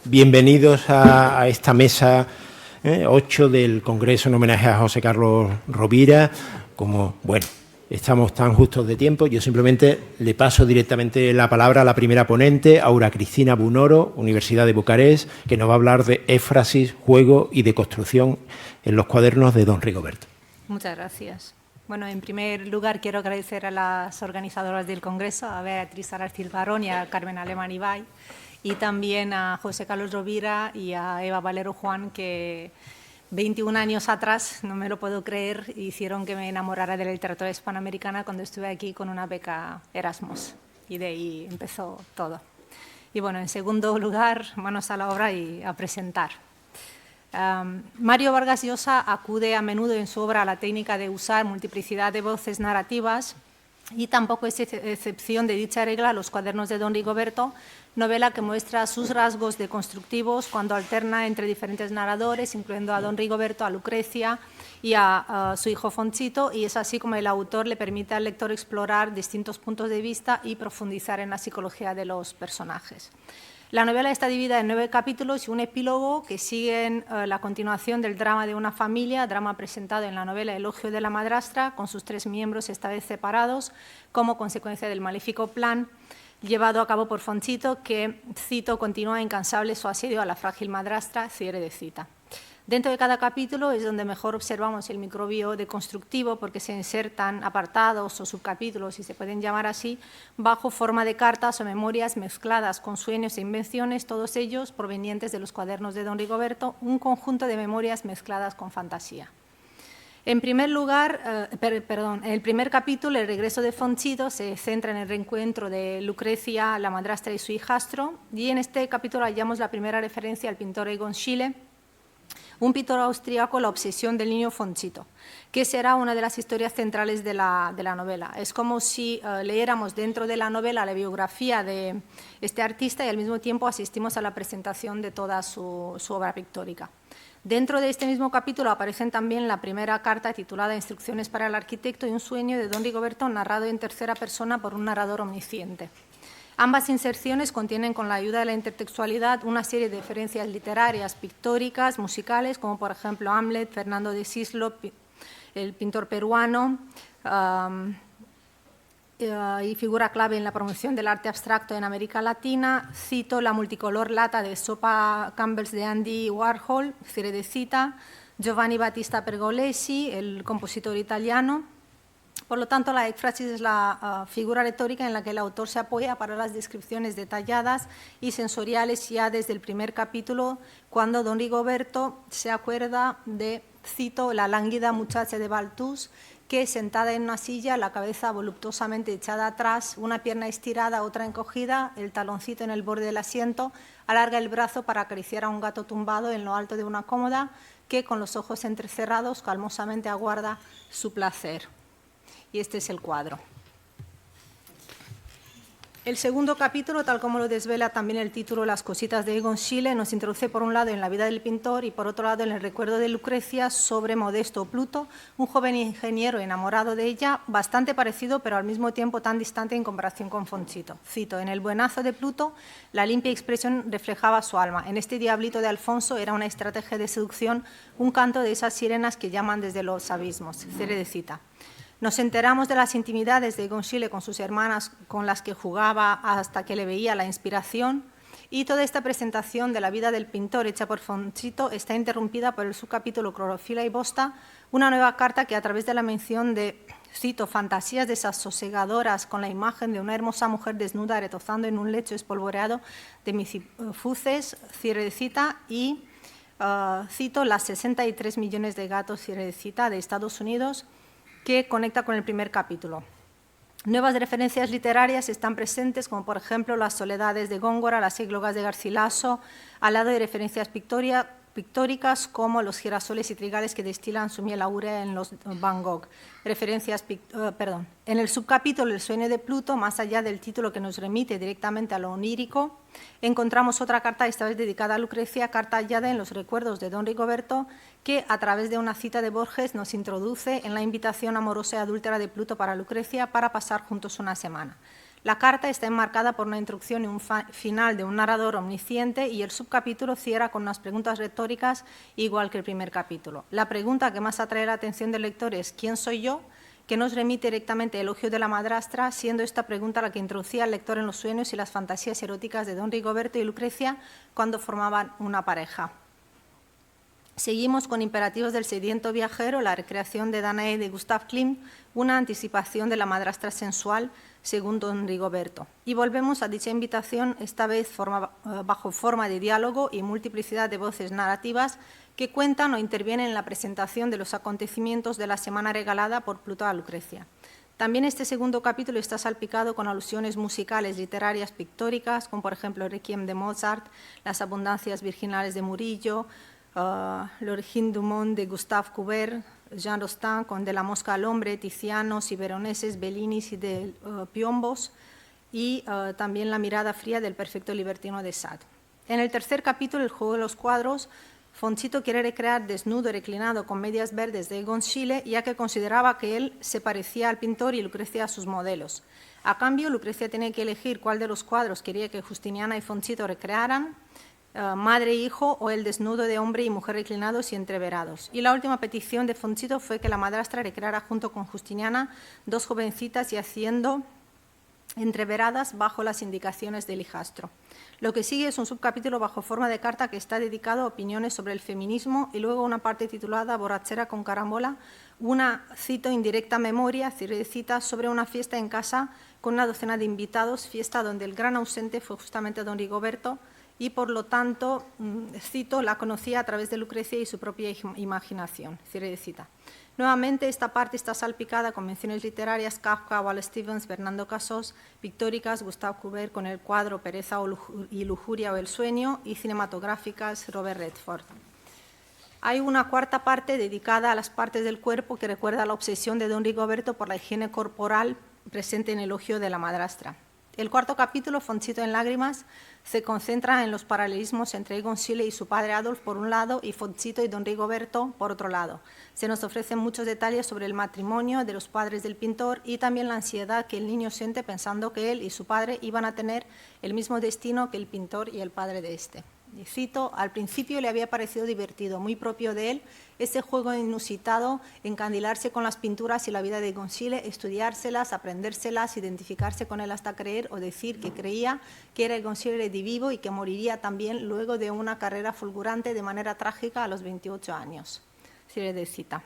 Bienvenidos a esta mesa 8 del Congreso en homenaje a José Carlos Rovira. Como, bueno, estamos tan justos de tiempo, yo simplemente le paso directamente la palabra a la primera ponente, Aura Cristina Bunoro, Universidad de Bucarest, que nos va a hablar de éfrasis, juego y de construcción en los cuadernos de don Rigoberto. Muchas gracias. Bueno, en primer lugar quiero agradecer a las organizadoras del Congreso, a Beatriz Aracil Barón y a Carmen Alemán Ibay, y también a José Carlos Rovira y a Eva Valero Juan, que 21 años atrás, no me lo puedo creer, hicieron que me enamorara de la literatura hispanoamericana cuando estuve aquí con una beca Erasmus, y de ahí empezó todo. Y bueno, en segundo lugar, manos a la obra y a presentar. Mario Vargas Llosa acude a menudo en su obra a la técnica de usar multiplicidad de voces narrativas, y tampoco es excepción de dicha regla Los cuadernos de don Rigoberto, novela que muestra sus rasgos deconstructivos cuando alterna entre diferentes narradores, incluyendo a don Rigoberto, a Lucrecia y a su hijo Fonchito, y es así como el autor le permite al lector explorar distintos puntos de vista y profundizar en la psicología de los personajes. La novela está dividida en 9 capítulos y un epílogo que siguen la continuación del drama de una familia, drama presentado en la novela Elogio de la madrastra, con sus 3 miembros esta vez separados, como consecuencia del maléfico plan llevado a cabo por Fonchito, que, cito, continúa incansable su asedio a la frágil madrastra, cierre de cita. Dentro de cada capítulo es donde mejor observamos el microbio deconstructivo, porque se insertan apartados o subcapítulos, si se pueden llamar así, bajo forma de cartas o memorias mezcladas con sueños e invenciones, todos ellos provenientes de los cuadernos de don Rigoberto, un conjunto de memorias mezcladas con fantasía. En primer lugar, en el primer capítulo, el regreso de Fonchito se centra en el reencuentro de Lucrecia, la madrastra y su hijastro, y en este capítulo hallamos la primera referencia al pintor Egon Schiele, un pintor austríaco, la obsesión del niño Fonchito, que será una de las historias centrales de la novela. Es como si leyéramos dentro de la novela la biografía de este artista y al mismo tiempo asistimos a la presentación de toda su obra pictórica. Dentro de este mismo capítulo aparecen también la primera carta titulada Instrucciones para el arquitecto y un sueño de don Rigoberto narrado en tercera persona por un narrador omnisciente. Ambas inserciones contienen, con la ayuda de la intertextualidad, una serie de referencias literarias, pictóricas, musicales, como por ejemplo Hamlet, Fernando de Sislo, el pintor peruano, y figura clave en la promoción del arte abstracto en América Latina. Cito la multicolor lata de sopa Campbell's de Andy Warhol, cierre de cita, Giovanni Battista Pergolesi, el compositor italiano. Por lo tanto, la éfrasis es la figura retórica en la que el autor se apoya para las descripciones detalladas y sensoriales ya desde el primer capítulo, cuando don Rigoberto se acuerda de, cito, la lánguida muchacha de Balthus, que sentada en una silla, la cabeza voluptuosamente echada atrás, una pierna estirada, otra encogida, el taloncito en el borde del asiento, alarga el brazo para acariciar a un gato tumbado en lo alto de una cómoda que, con los ojos entrecerrados, calmosamente aguarda su placer. Y este es el cuadro. El segundo capítulo, tal como lo desvela también el título Las cositas de Egon Schiele, nos introduce por un lado en la vida del pintor y por otro lado en el recuerdo de Lucrecia sobre Modesto Pluto, un joven ingeniero enamorado de ella, bastante parecido pero al mismo tiempo tan distante en comparación con Fonchito. Cito, en el buenazo de Pluto la limpia expresión reflejaba su alma. En este diablito de Alfonso era una estrategia de seducción, un canto de esas sirenas que llaman desde los abismos. Cierre de cita. Nos enteramos de las intimidades de Egon Schiele con sus hermanas, con las que jugaba hasta que le veía la inspiración, y toda esta presentación de la vida del pintor hecha por Fonchito está interrumpida por el subcapítulo Clorofila y Bosta, una nueva carta que, a través de la mención de, cito, fantasías desasosegadoras con la imagen de una hermosa mujer desnuda retozando en un lecho espolvoreado de misifuces, cierre de cita, y, cito, las 63 millones de gatos, cierre de cita, de Estados Unidos, que conecta con el primer capítulo. Nuevas referencias literarias están presentes, como por ejemplo Las soledades de Góngora, Las églogas de Garcilaso, al lado de referencias pictóricas como los girasoles y trigales que destilan su miel áurea en los Van Gogh. En el subcapítulo El sueño de Pluto, más allá del título que nos remite directamente a lo onírico, encontramos otra carta, esta vez dedicada a Lucrecia, carta hallada en los recuerdos de don Rigoberto, que a través de una cita de Borges nos introduce en la invitación amorosa y adúltera de Pluto para Lucrecia para pasar juntos una semana. La carta está enmarcada por una introducción y un final de un narrador omnisciente y el subcapítulo cierra con unas preguntas retóricas igual que el primer capítulo. La pregunta que más atrae la atención del lector es ¿quién soy yo?, que nos remite directamente al elogio de la madrastra, siendo esta pregunta la que introducía al lector en los sueños y las fantasías eróticas de don Rigoberto y Lucrecia cuando formaban una pareja. Seguimos con Imperativos del sediento viajero, la recreación de Danae de Gustav Klimt, una anticipación de la madrastra sensual según don Rigoberto. Y volvemos a dicha invitación, esta vez bajo forma de diálogo y multiplicidad de voces narrativas que cuentan o intervienen en la presentación de los acontecimientos de la semana regalada por Pluto a Lucrecia. También este segundo capítulo está salpicado con alusiones musicales, literarias, pictóricas, como por ejemplo el Requiem de Mozart, las abundancias virginales de Murillo, l'Origine du Monde de Gustave Courbet, Jean Rostand con De la mosca al hombre, Tizianos y Veroneses, Bellinis y de Piombos, y también La mirada fría del perfecto libertino de Sade. En el tercer capítulo, El juego de los cuadros, Fontito quiere recrear Desnudo reclinado con medias verdes de Egon Schiele, ya que consideraba que él se parecía al pintor y Lucrecia a sus modelos. A cambio, Lucrecia tenía que elegir cuál de los cuadros quería que Justiniana y Fontito recrearan, madre e hijo o el desnudo de hombre y mujer reclinados y entreverados. Y la última petición de Fontito fue que la madrastra recreara junto con Justiniana dos jovencitas yaciendo entreveradas bajo las indicaciones del hijastro. Lo que sigue es un subcapítulo bajo forma de carta que está dedicado a opiniones sobre el feminismo y luego una parte titulada Borrachera con carambola, una, cito, indirecta memoria, cita, sobre una fiesta en casa con una docena de invitados, fiesta donde el gran ausente fue justamente don Rigoberto, y por lo tanto, cito, la conocía a través de Lucrecia y su propia imaginación, cierre de cita. Nuevamente, esta parte está salpicada con menciones literarias, Kafka, Wallace Stevens, Fernando Casós, pictóricas, Gustave Courbet con el cuadro Pereza y lujuria o el sueño, y cinematográficas, Robert Redford. Hay una cuarta parte dedicada a las partes del cuerpo que recuerda la obsesión de don Rigoberto por la higiene corporal presente en el elogio de la madrastra. El cuarto capítulo, Fontito en lágrimas, se concentra en los paralelismos entre Egon Schiele y su padre Adolf por un lado y Fontito y don Rigoberto por otro lado. Se nos ofrecen muchos detalles sobre el matrimonio de los padres del pintor y también la ansiedad que el niño siente pensando que él y su padre iban a tener el mismo destino que el pintor y el padre de este. Y cito, al principio le había parecido divertido, muy propio de él, ese juego inusitado, encandilarse con las pinturas y la vida de Egon Schiele, estudiárselas, aprendérselas, identificarse con él hasta creer o decir que creía que era Egon Schiele redivivo y que moriría también luego de una carrera fulgurante de manera trágica a los 28 años. Cierre de cita.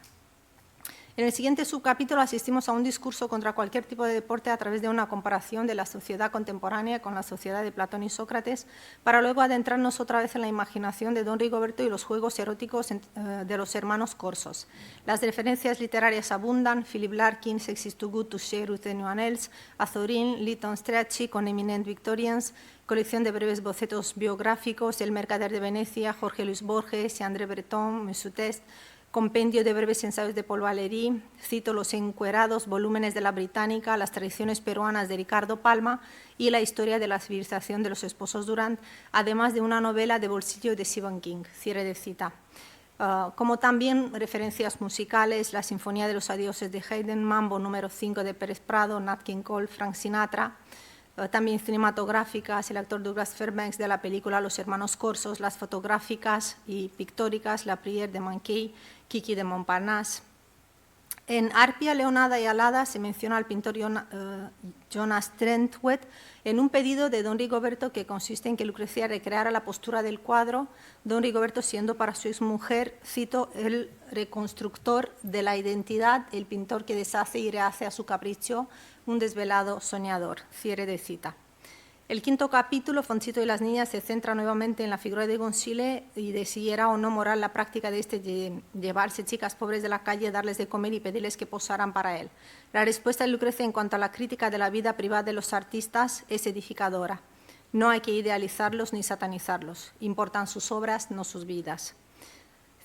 En el siguiente subcapítulo asistimos a un discurso contra cualquier tipo de deporte a través de una comparación de la sociedad contemporánea con la sociedad de Platón y Sócrates, para luego adentrarnos otra vez en la imaginación de don Rigoberto y los juegos eróticos de los hermanos Corsos. Las referencias literarias abundan: Philip Larkin, Sex is too good to share with anyone else, Azorín, Lytton Strachey con Eminent Victorians, colección de breves bocetos biográficos, El mercader de Venecia, Jorge Luis Borges y André Breton, Mesutest, compendio de breves ensayos de Paul Valéry, cito Los encuerados, volúmenes de la Británica, las tradiciones peruanas de Ricardo Palma y la historia de la civilización de los esposos Durant, además de una novela de bolsillo de Stephen King, cierre de cita. Como también referencias musicales, la Sinfonía de los Adioses de Haydn, Mambo número 5 de Pérez Prado, Nat King Cole, Frank Sinatra, también cinematográficas, el actor Douglas Fairbanks de la película Los hermanos Corsos, las fotográficas y pictóricas, La Prière de Mankey, Kiki de Montparnasse. En Arpia, Leonada y Alada se menciona al pintor Jonas Trentwet en un pedido de don Rigoberto que consiste en que Lucrecia recreara la postura del cuadro, don Rigoberto siendo para su exmujer, cito, el reconstructor de la identidad, el pintor que deshace y rehace a su capricho, un desvelado soñador, cierre de cita. El quinto capítulo, Fontito y las niñas, se centra nuevamente en la figura de Egon Schiele y de si era o no moral la práctica de llevarse chicas pobres de la calle, darles de comer y pedirles que posaran para él. La respuesta de Lucrecia en cuanto a la crítica de la vida privada de los artistas es edificadora. No hay que idealizarlos ni satanizarlos. Importan sus obras, no sus vidas.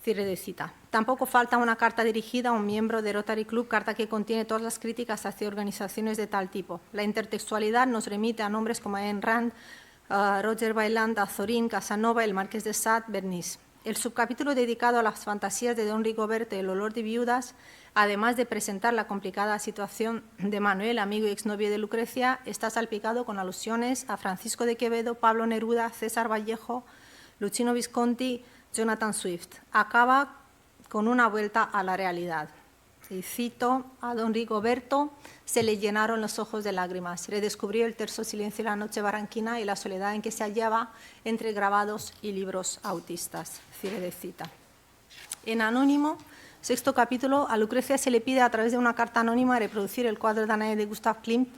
Cierre de cita. Tampoco falta una carta dirigida a un miembro de Rotary Club, carta que contiene todas las críticas hacia organizaciones de tal tipo. La intertextualidad nos remite a nombres como Ayn Rand, Roger Vaillant, Azorín, Casanova, el Marqués de Sade, Bernays. El subcapítulo dedicado a las fantasías de don Rigoberto y el olor de viudas además de presentar la complicada situación de Manuel, amigo y exnovio de Lucrecia, está salpicado con alusiones a Francisco de Quevedo, Pablo Neruda, César Vallejo, Luchino Visconti, Jonathan Swift. Acaba con una vuelta a la realidad. Y cito a don Rigoberto: se le llenaron los ojos de lágrimas, redescubrió el terso silencio de la noche barranquina y la soledad en que se hallaba entre grabados y libros autistas. Cierre de cita. En Anónimo, 6º capítulo, a Lucrecia se le pide a través de una carta anónima reproducir el cuadro Danae de Gustav Klimt,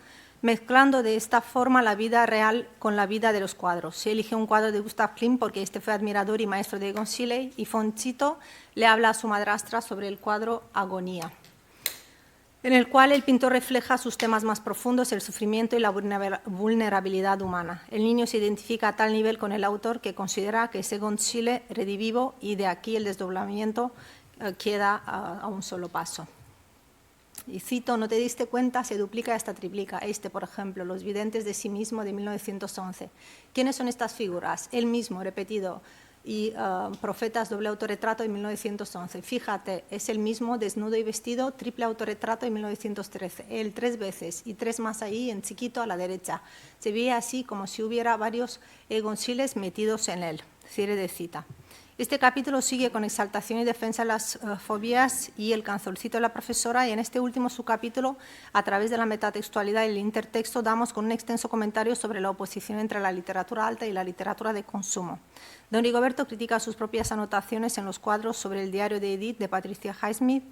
mezclando de esta forma la vida real con la vida de los cuadros. Se elige un cuadro de Gustav Klimt porque este fue admirador y maestro de Egon Schiele, y Fonchito le habla a su madrastra sobre el cuadro Agonía, en el cual el pintor refleja sus temas más profundos, el sufrimiento y la vulnerabilidad humana. El niño se identifica a tal nivel con el autor que considera que es Egon Schiele redivivo, y de aquí el desdoblamiento queda a un solo paso. Y cito: no te diste cuenta, se duplica y hasta triplica. Por ejemplo, Los videntes de sí mismo, de 1911. ¿Quiénes son estas figuras? Él mismo, repetido, y Profetas, doble autorretrato, de 1911. Fíjate, es el mismo, desnudo y vestido, triple autorretrato, de 1913. Él 3 veces y 3 más ahí, en chiquito a la derecha. Se veía así como si hubiera varios Egon Schieles metidos en él. Cierre de cita. Este capítulo sigue con exaltación y defensa de las fobías y el canzolcito de la profesora, y en este último subcapítulo, a través de la metatextualidad y el intertexto, damos con un extenso comentario sobre la oposición entre la literatura alta y la literatura de consumo. Don Rigoberto critica sus propias anotaciones en los cuadros sobre el diario de Edith, de Patricia Highsmith.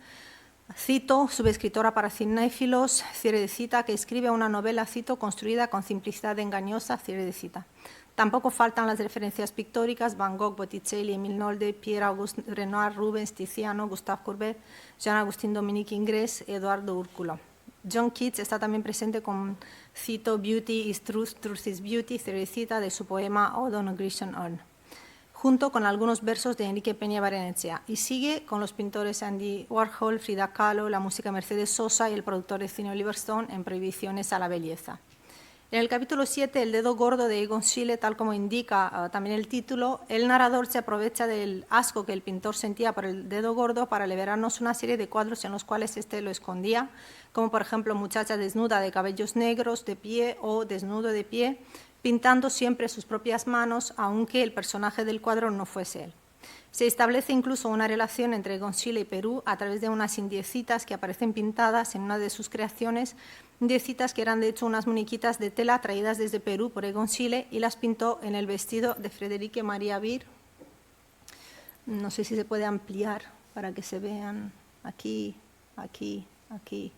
Cito: subescritora para cinéfilos, cierre de cita, que escribe una novela, cito, construida con simplicidad engañosa, cierre de cita. Tampoco faltan las referencias pictóricas: Van Gogh, Botticelli, Émile Nolde, Pierre-Auguste Renoir, Rubens, Tiziano, Gustave Courbet, Jean-Augustin Dominique Ingres, Eduardo Úrculo. John Keats está también presente con, cito, Beauty is Truth, Truth is Beauty, cierre de cita, de su poema Ode on a Grecian Urn, junto con algunos versos de Enrique Peña Barrenechea, y sigue con los pintores Andy Warhol, Frida Kahlo, la música Mercedes Sosa y el productor de cine Oliver Stone en Prohibiciones a la belleza. En el capítulo 7, El dedo gordo, de Egon Schiele, tal como indica también el título, el narrador se aprovecha del asco que el pintor sentía por el dedo gordo para liberarnos una serie de cuadros en los cuales éste lo escondía, como por ejemplo Muchacha desnuda de cabellos negros de pie o Desnudo de pie, pintando siempre sus propias manos, aunque el personaje del cuadro no fuese él. Se establece incluso una relación entre Egon Schiele y Perú a través de unas indiecitas que aparecen pintadas en una de sus creaciones, indiecitas que eran de hecho unas muñequitas de tela traídas desde Perú por Egon Schiele, y las pintó en el vestido de Friederike Maria Beer. No sé si se puede ampliar para que se vean aquí, aquí, aquí.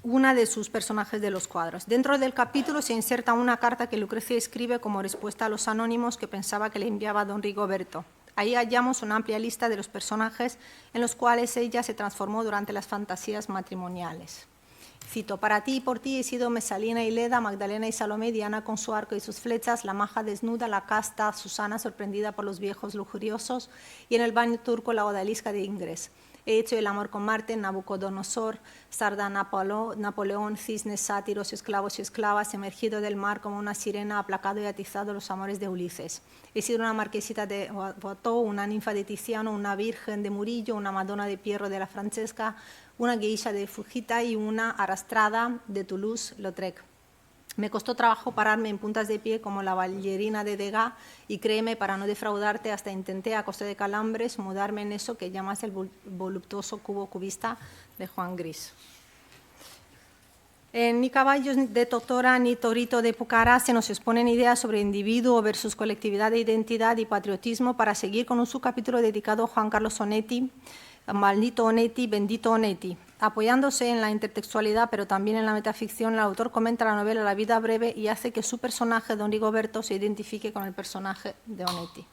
Una de sus personajes de los cuadros. Dentro del capítulo se inserta una carta que Lucrecia escribe como respuesta a los anónimos que pensaba que le enviaba don Rigoberto. Ahí hallamos una amplia lista de los personajes en los cuales ella se transformó durante las fantasías matrimoniales. Cito: para ti y por ti he sido Mesalina y Leda, Magdalena y Salomé, Diana con su arco y sus flechas, la maja desnuda, la casta, Susana sorprendida por los viejos lujuriosos, y en el baño turco la odalisca de Ingres. He hecho el amor con Marte, Nabucodonosor, Sarda, Napoleón, cisnes, sátiros, esclavos y esclavas, emergido del mar como una sirena, aplacado y atizado los amores de Ulises. He sido una marquesita de Watteau, una ninfa de Tiziano, una virgen de Murillo, una Madonna de Piero de la Francesca, una geisha de Fujita y una arrastrada de Toulouse-Lautrec. Me costó trabajo pararme en puntas de pie como la ballerina de Degas, y créeme, para no defraudarte, hasta intenté a costa de calambres mudarme en eso que llamas el voluptuoso cubo cubista de Juan Gris. Ni caballos de Totora ni torito de Pucará se nos exponen ideas sobre individuo versus colectividad de identidad y patriotismo, para seguir con un subcapítulo dedicado a Juan Carlos Onetti, Maldito Onetti, bendito Onetti. Apoyándose en la intertextualidad, pero también en la metaficción, el autor comenta la novela La vida breve y hace que su personaje, don Rigoberto, se identifique con el personaje de Onetti.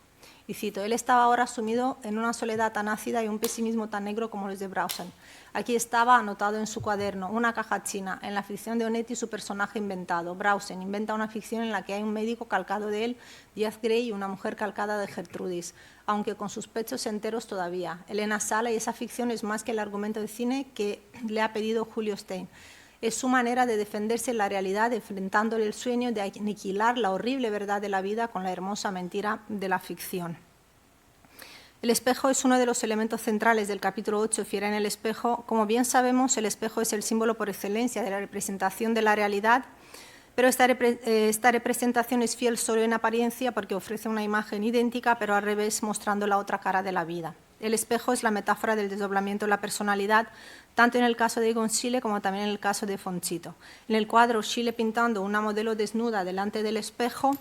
Y cito: él estaba ahora sumido en una soledad tan ácida y un pesimismo tan negro como los de Brausen. Aquí estaba anotado en su cuaderno, una caja china. En la ficción de Onetti, su personaje inventado. Brausen inventa una ficción en la que hay un médico calcado de él, Díaz Grey, y una mujer calcada de Gertrudis, aunque con sus pechos enteros todavía. Elena Sala, y esa ficción es más que el argumento de cine que le ha pedido Julio Stein. Es su manera de defenderse en la realidad, enfrentándole el sueño de aniquilar la horrible verdad de la vida con la hermosa mentira de la ficción. El espejo es uno de los elementos centrales del capítulo 8, Fiera en el espejo. Como bien sabemos, el espejo es el símbolo por excelencia de la representación de la realidad, pero esta representación es fiel solo en apariencia porque ofrece una imagen idéntica, pero al revés, mostrando la otra cara de la vida. El espejo es la metáfora del desdoblamiento de la personalidad, tanto en el caso de Egon Schiele como también en el caso de Fontito. En el cuadro, Schiele pintando una modelo desnuda delante del espejo,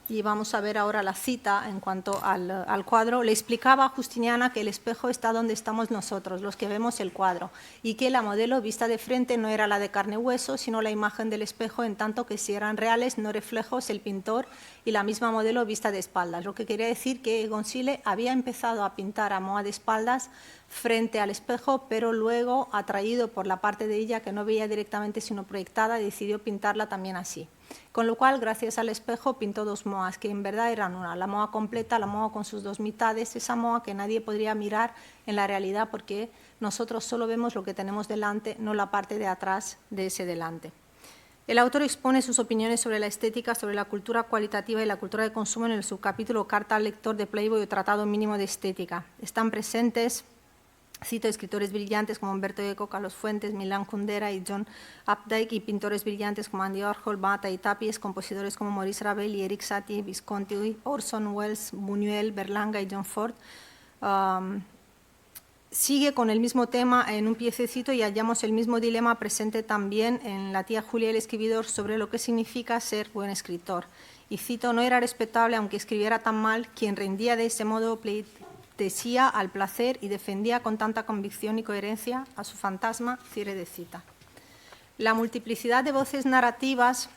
y vamos a ver ahora la cita en cuanto al cuadro, le explicaba a Justiniana que el espejo está donde estamos nosotros, los que vemos el cuadro, y que la modelo vista de frente no era la de carne y hueso, sino la imagen del espejo, en tanto que si eran reales, no reflejos, el pintor y la misma modelo vista de espaldas. Lo que quería decir que Egon Schiele había empezado a pintar a Moa de espaldas frente al espejo, pero luego, atraído por la parte de ella que no veía directamente sino proyectada, decidió pintarla también así. Con lo cual, gracias al espejo, pintó dos Moas, que en verdad eran una, la Moa completa, la Moa con sus dos mitades, esa Moa que nadie podría mirar en la realidad porque nosotros solo vemos lo que tenemos delante, no la parte de atrás de ese delante. El autor expone sus opiniones sobre la estética, sobre la cultura cualitativa y la cultura de consumo en el subcapítulo Carta al lector de Playboy o Tratado mínimo de estética. Están presentes, cito, escritores brillantes como Umberto Eco, Carlos Fuentes, Milan Kundera y John Updike, y pintores brillantes como Andy Warhol, Bata y Tapies, compositores como Maurice Ravel y Eric Satie, Visconti, Orson Welles, Buñuel, Berlanga y John Ford. Sigue con el mismo tema en un piececito y hallamos el mismo dilema presente también en La tía Julia y el escribidor sobre lo que significa ser buen escritor. Y cito, no era respetable, aunque escribiera tan mal, quien rendía de ese modo pleitesía al placer y defendía con tanta convicción y coherencia a su fantasma, cierre de cita. La multiplicidad de voces narrativas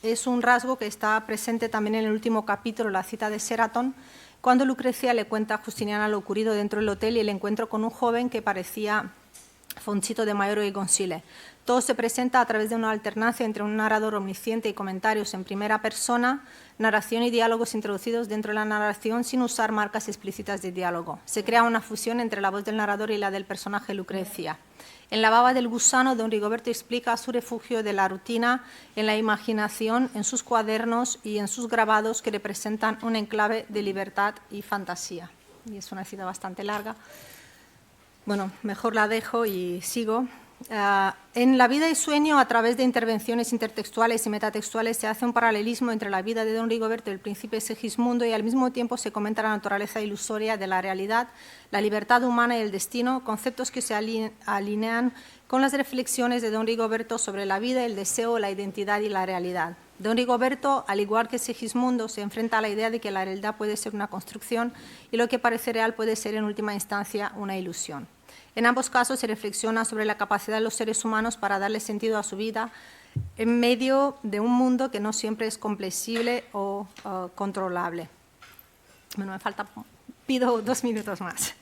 es un rasgo que está presente también en el último capítulo, la cita de Sheraton, cuando Lucrecia le cuenta a Justiniana lo ocurrido dentro del hotel y el encuentro con un joven que parecía Fontito de Maioro y Egon Schiele. Todo se presenta a través de una alternancia entre un narrador omnisciente y comentarios en primera persona, narración y diálogos introducidos dentro de la narración sin usar marcas explícitas de diálogo. Se crea una fusión entre la voz del narrador y la del personaje Lucrecia. En La baba del gusano, don Rigoberto explica su refugio de la rutina en la imaginación, en sus cuadernos y en sus grabados que representan un enclave de libertad y fantasía. Y es una cita bastante larga. Bueno, mejor la dejo y sigo. En La vida y sueño, a través de intervenciones intertextuales y metatextuales, se hace un paralelismo entre la vida de don Rigoberto y el príncipe Segismundo y al mismo tiempo se comenta la naturaleza ilusoria de la realidad, la libertad humana y el destino, conceptos que se alinean con las reflexiones de don Rigoberto sobre la vida, el deseo, la identidad y la realidad. Don Rigoberto, al igual que Segismundo, se enfrenta a la idea de que la realidad puede ser una construcción y lo que parece real puede ser en última instancia una ilusión. En ambos casos se reflexiona sobre la capacidad de los seres humanos para darle sentido a su vida en medio de un mundo que no siempre es comprensible o controlable. Bueno, pido 2 minutos más.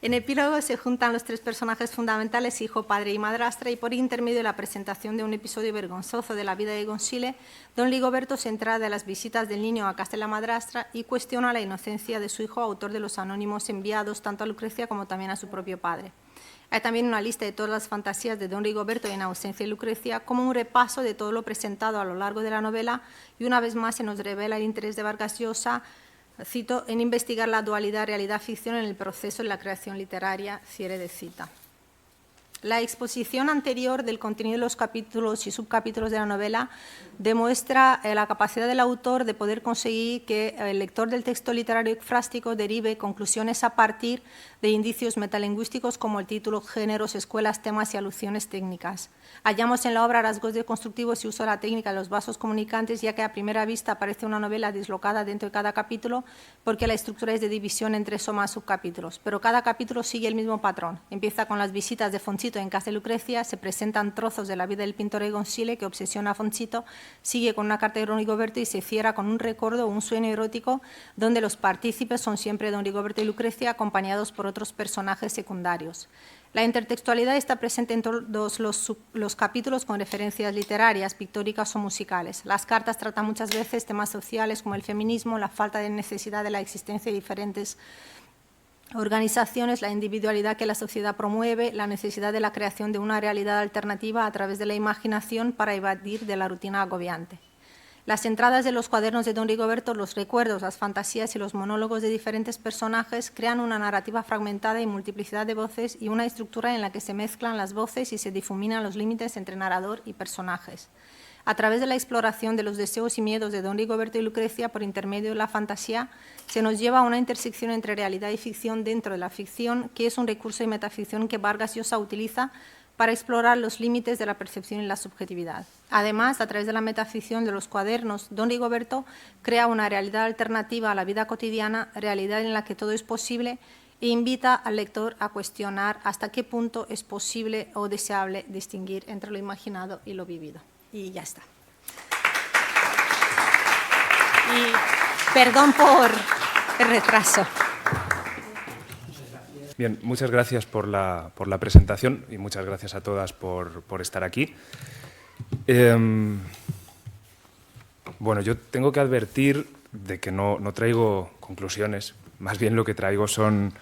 En epílogo se juntan los tres personajes fundamentales, hijo, padre y madrastra, y por intermedio de la presentación de un episodio vergonzoso de la vida de Egon Schiele, don Rigoberto se entera de las visitas del niño a casa de la madrastra y cuestiona la inocencia de su hijo, autor de los anónimos enviados tanto a Lucrecia como también a su propio padre. Hay también una lista de todas las fantasías de don Rigoberto en ausencia de Lucrecia, como un repaso de todo lo presentado a lo largo de la novela, y una vez más se nos revela el interés de Vargas Llosa, cito, en investigar la dualidad realidad-ficción en el proceso de la creación literaria, cierre de cita. La exposición anterior del contenido de los capítulos y subcapítulos de la novela demuestra la capacidad del autor de poder conseguir que el lector del texto literario ekfrástico derive conclusiones a partir de indicios metalingüísticos como el título, géneros, escuelas, temas y alusiones técnicas. Hallamos en la obra rasgos constructivos y uso de la técnica de los vasos comunicantes, ya que a primera vista parece una novela dislocada dentro de cada capítulo, porque la estructura es de división en 3 o más subcapítulos. Pero cada capítulo sigue el mismo patrón. Empieza con las visitas de Fontito en casa de Lucrecia, se presentan trozos de la vida del pintor Egon Schiele que obsesiona a Fontito, sigue con una carta de don Rigoberto y se cierra con un recuerdo o un sueño erótico donde los partícipes son siempre don Rigoberto y Lucrecia, acompañados por otros personajes secundarios. La intertextualidad está presente en todos los capítulos con referencias literarias, pictóricas o musicales. Las cartas tratan muchas veces temas sociales como el feminismo, la falta de necesidad de la existencia de diferentes organizaciones, la individualidad que la sociedad promueve, la necesidad de la creación de una realidad alternativa a través de la imaginación para evadir de la rutina agobiante. Las entradas de los cuadernos de don Rigoberto, los recuerdos, las fantasías y los monólogos de diferentes personajes crean una narrativa fragmentada y multiplicidad de voces y una estructura en la que se mezclan las voces y se difuminan los límites entre narrador y personajes. A través de la exploración de los deseos y miedos de don Rigoberto y Lucrecia por intermedio de la fantasía, se nos lleva a una intersección entre realidad y ficción dentro de la ficción, que es un recurso de metaficción que Vargas Llosa utiliza para explorar los límites de la percepción y la subjetividad. Además, a través de la metaficción de los cuadernos, don Rigoberto crea una realidad alternativa a la vida cotidiana, realidad en la que todo es posible, e invita al lector a cuestionar hasta qué punto es posible o deseable distinguir entre lo imaginado y lo vivido. Y ya está. Y perdón por el retraso. Bien, muchas gracias por la presentación y muchas gracias a todas por estar aquí. Bueno, yo tengo que advertir de que no traigo conclusiones, más bien lo que traigo son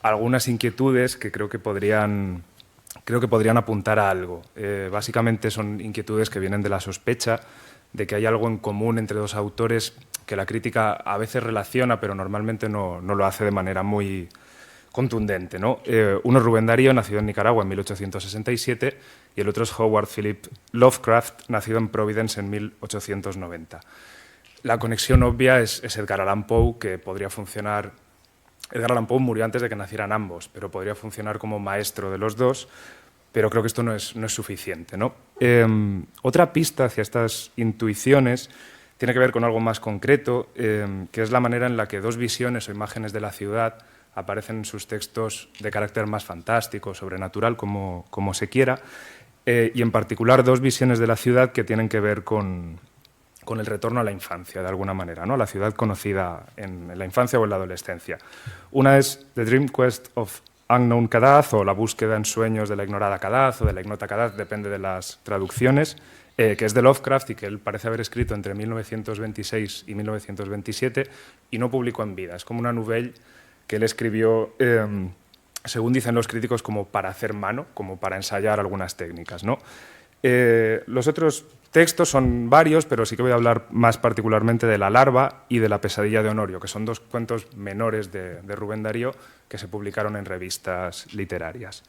algunas inquietudes que creo que podrían apuntar a algo. Básicamente son inquietudes que vienen de la sospecha de que hay algo en común entre dos autores que la crítica a veces relaciona, pero normalmente no lo hace de manera muy contundente, ¿no? Uno es Rubén Darío, nacido en Nicaragua en 1867, y el otro es Howard Philip Lovecraft, nacido en Providence en 1890. La conexión obvia es Edgar Allan Poe, que podría funcionar. Edgar Allan Poe murió antes de que nacieran ambos, pero podría funcionar como maestro de los dos, pero creo que esto no es suficiente, ¿no? Otra pista hacia estas intuiciones tiene que ver con algo más concreto, que es la manera en la que dos visiones o imágenes de la ciudad aparecen en sus textos de carácter más fantástico, sobrenatural, como se quiera, y en particular dos visiones de la ciudad que tienen que ver con el retorno a la infancia, de alguna manera, ¿no? La ciudad conocida en la infancia o en la adolescencia. Una es The Dream Quest of Unknown Kadath, o La búsqueda en sueños de la ignorada Kadath, o de la ignota Kadath, depende de las traducciones, que es de Lovecraft y que él parece haber escrito entre 1926 y 1927 y no publicó en vida. Es como una novela que él escribió, según dicen los críticos, como para hacer mano, como para ensayar algunas técnicas, ¿no? Los otros textos son varios, pero sí que voy a hablar más particularmente de La larva y de La pesadilla de Honorio, que son dos cuentos menores de Rubén Darío que se publicaron en revistas literarias.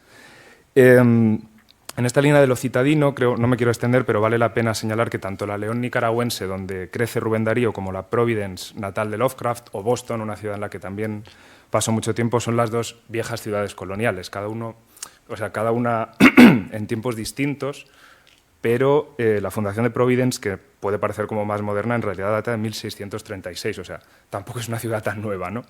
En esta línea de lo citadino, no me quiero extender, pero vale la pena señalar que tanto la León nicaragüense, donde crece Rubén Darío, como la Providence natal de Lovecraft, o Boston, una ciudad en la que también pasó mucho tiempo, son las dos viejas ciudades coloniales, cada una en tiempos distintos, pero la fundación de Providence, que puede parecer como más moderna, en realidad data de 1636, o sea, tampoco es una ciudad tan nueva, ¿no?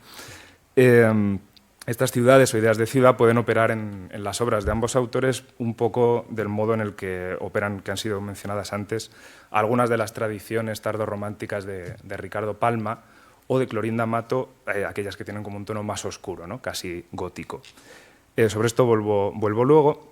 Estas ciudades o ideas de ciudad pueden operar en las obras de ambos autores un poco del modo en el que operan, que han sido mencionadas antes, algunas de las tradiciones tardorrománticas de Ricardo Palma o de Clorinda Mato, aquellas que tienen como un tono más oscuro, ¿no? Casi gótico. Sobre esto vuelvo luego.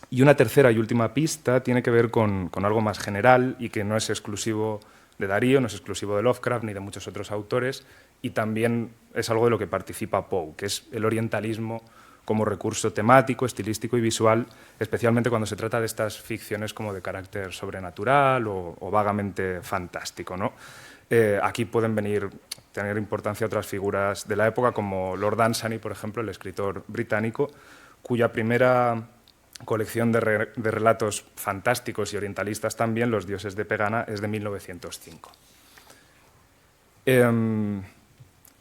Y una tercera y última pista tiene que ver con algo más general y que no es exclusivo de Darío, no es exclusivo de Lovecraft ni de muchos otros autores, y también es algo de lo que participa Poe, que es el orientalismo como recurso temático, estilístico y visual, especialmente cuando se trata de estas ficciones como de carácter sobrenatural o vagamente fantástico, ¿no? Aquí pueden tener importancia otras figuras de la época, como Lord Dunsany, por ejemplo, el escritor británico, cuya primera colección de relatos fantásticos y orientalistas también, Los dioses de Pegana, es de 1905.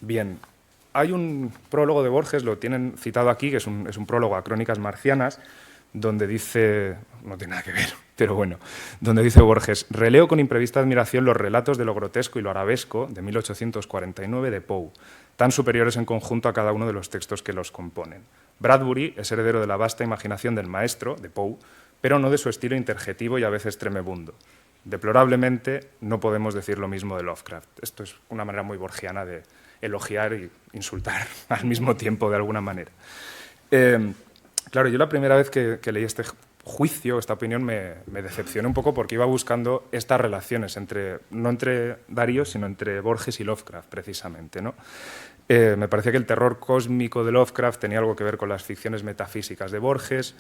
Bien, hay un prólogo de Borges, lo tienen citado aquí, que es un prólogo a Crónicas marcianas, donde dice, no tiene nada que ver, pero bueno, donde dice Borges: releo con imprevista admiración los relatos de lo grotesco y lo arabesco de 1849 de Poe, tan superiores en conjunto a cada uno de los textos que los componen. Bradbury es heredero de la vasta imaginación del maestro, de Poe, pero no de su estilo interjetivo y a veces tremebundo. Deplorablemente no podemos decir lo mismo de Lovecraft. Esto es una manera muy borgiana de elogiar y insultar al mismo tiempo, de alguna manera. Claro, yo la primera vez que leí este juicio, esta opinión, me decepcioné un poco porque iba buscando estas relaciones, no entre Darío, sino entre Borges y Lovecraft, precisamente, ¿no? Me parecía que el terror cósmico de Lovecraft tenía algo que ver con las ficciones metafísicas de Borges,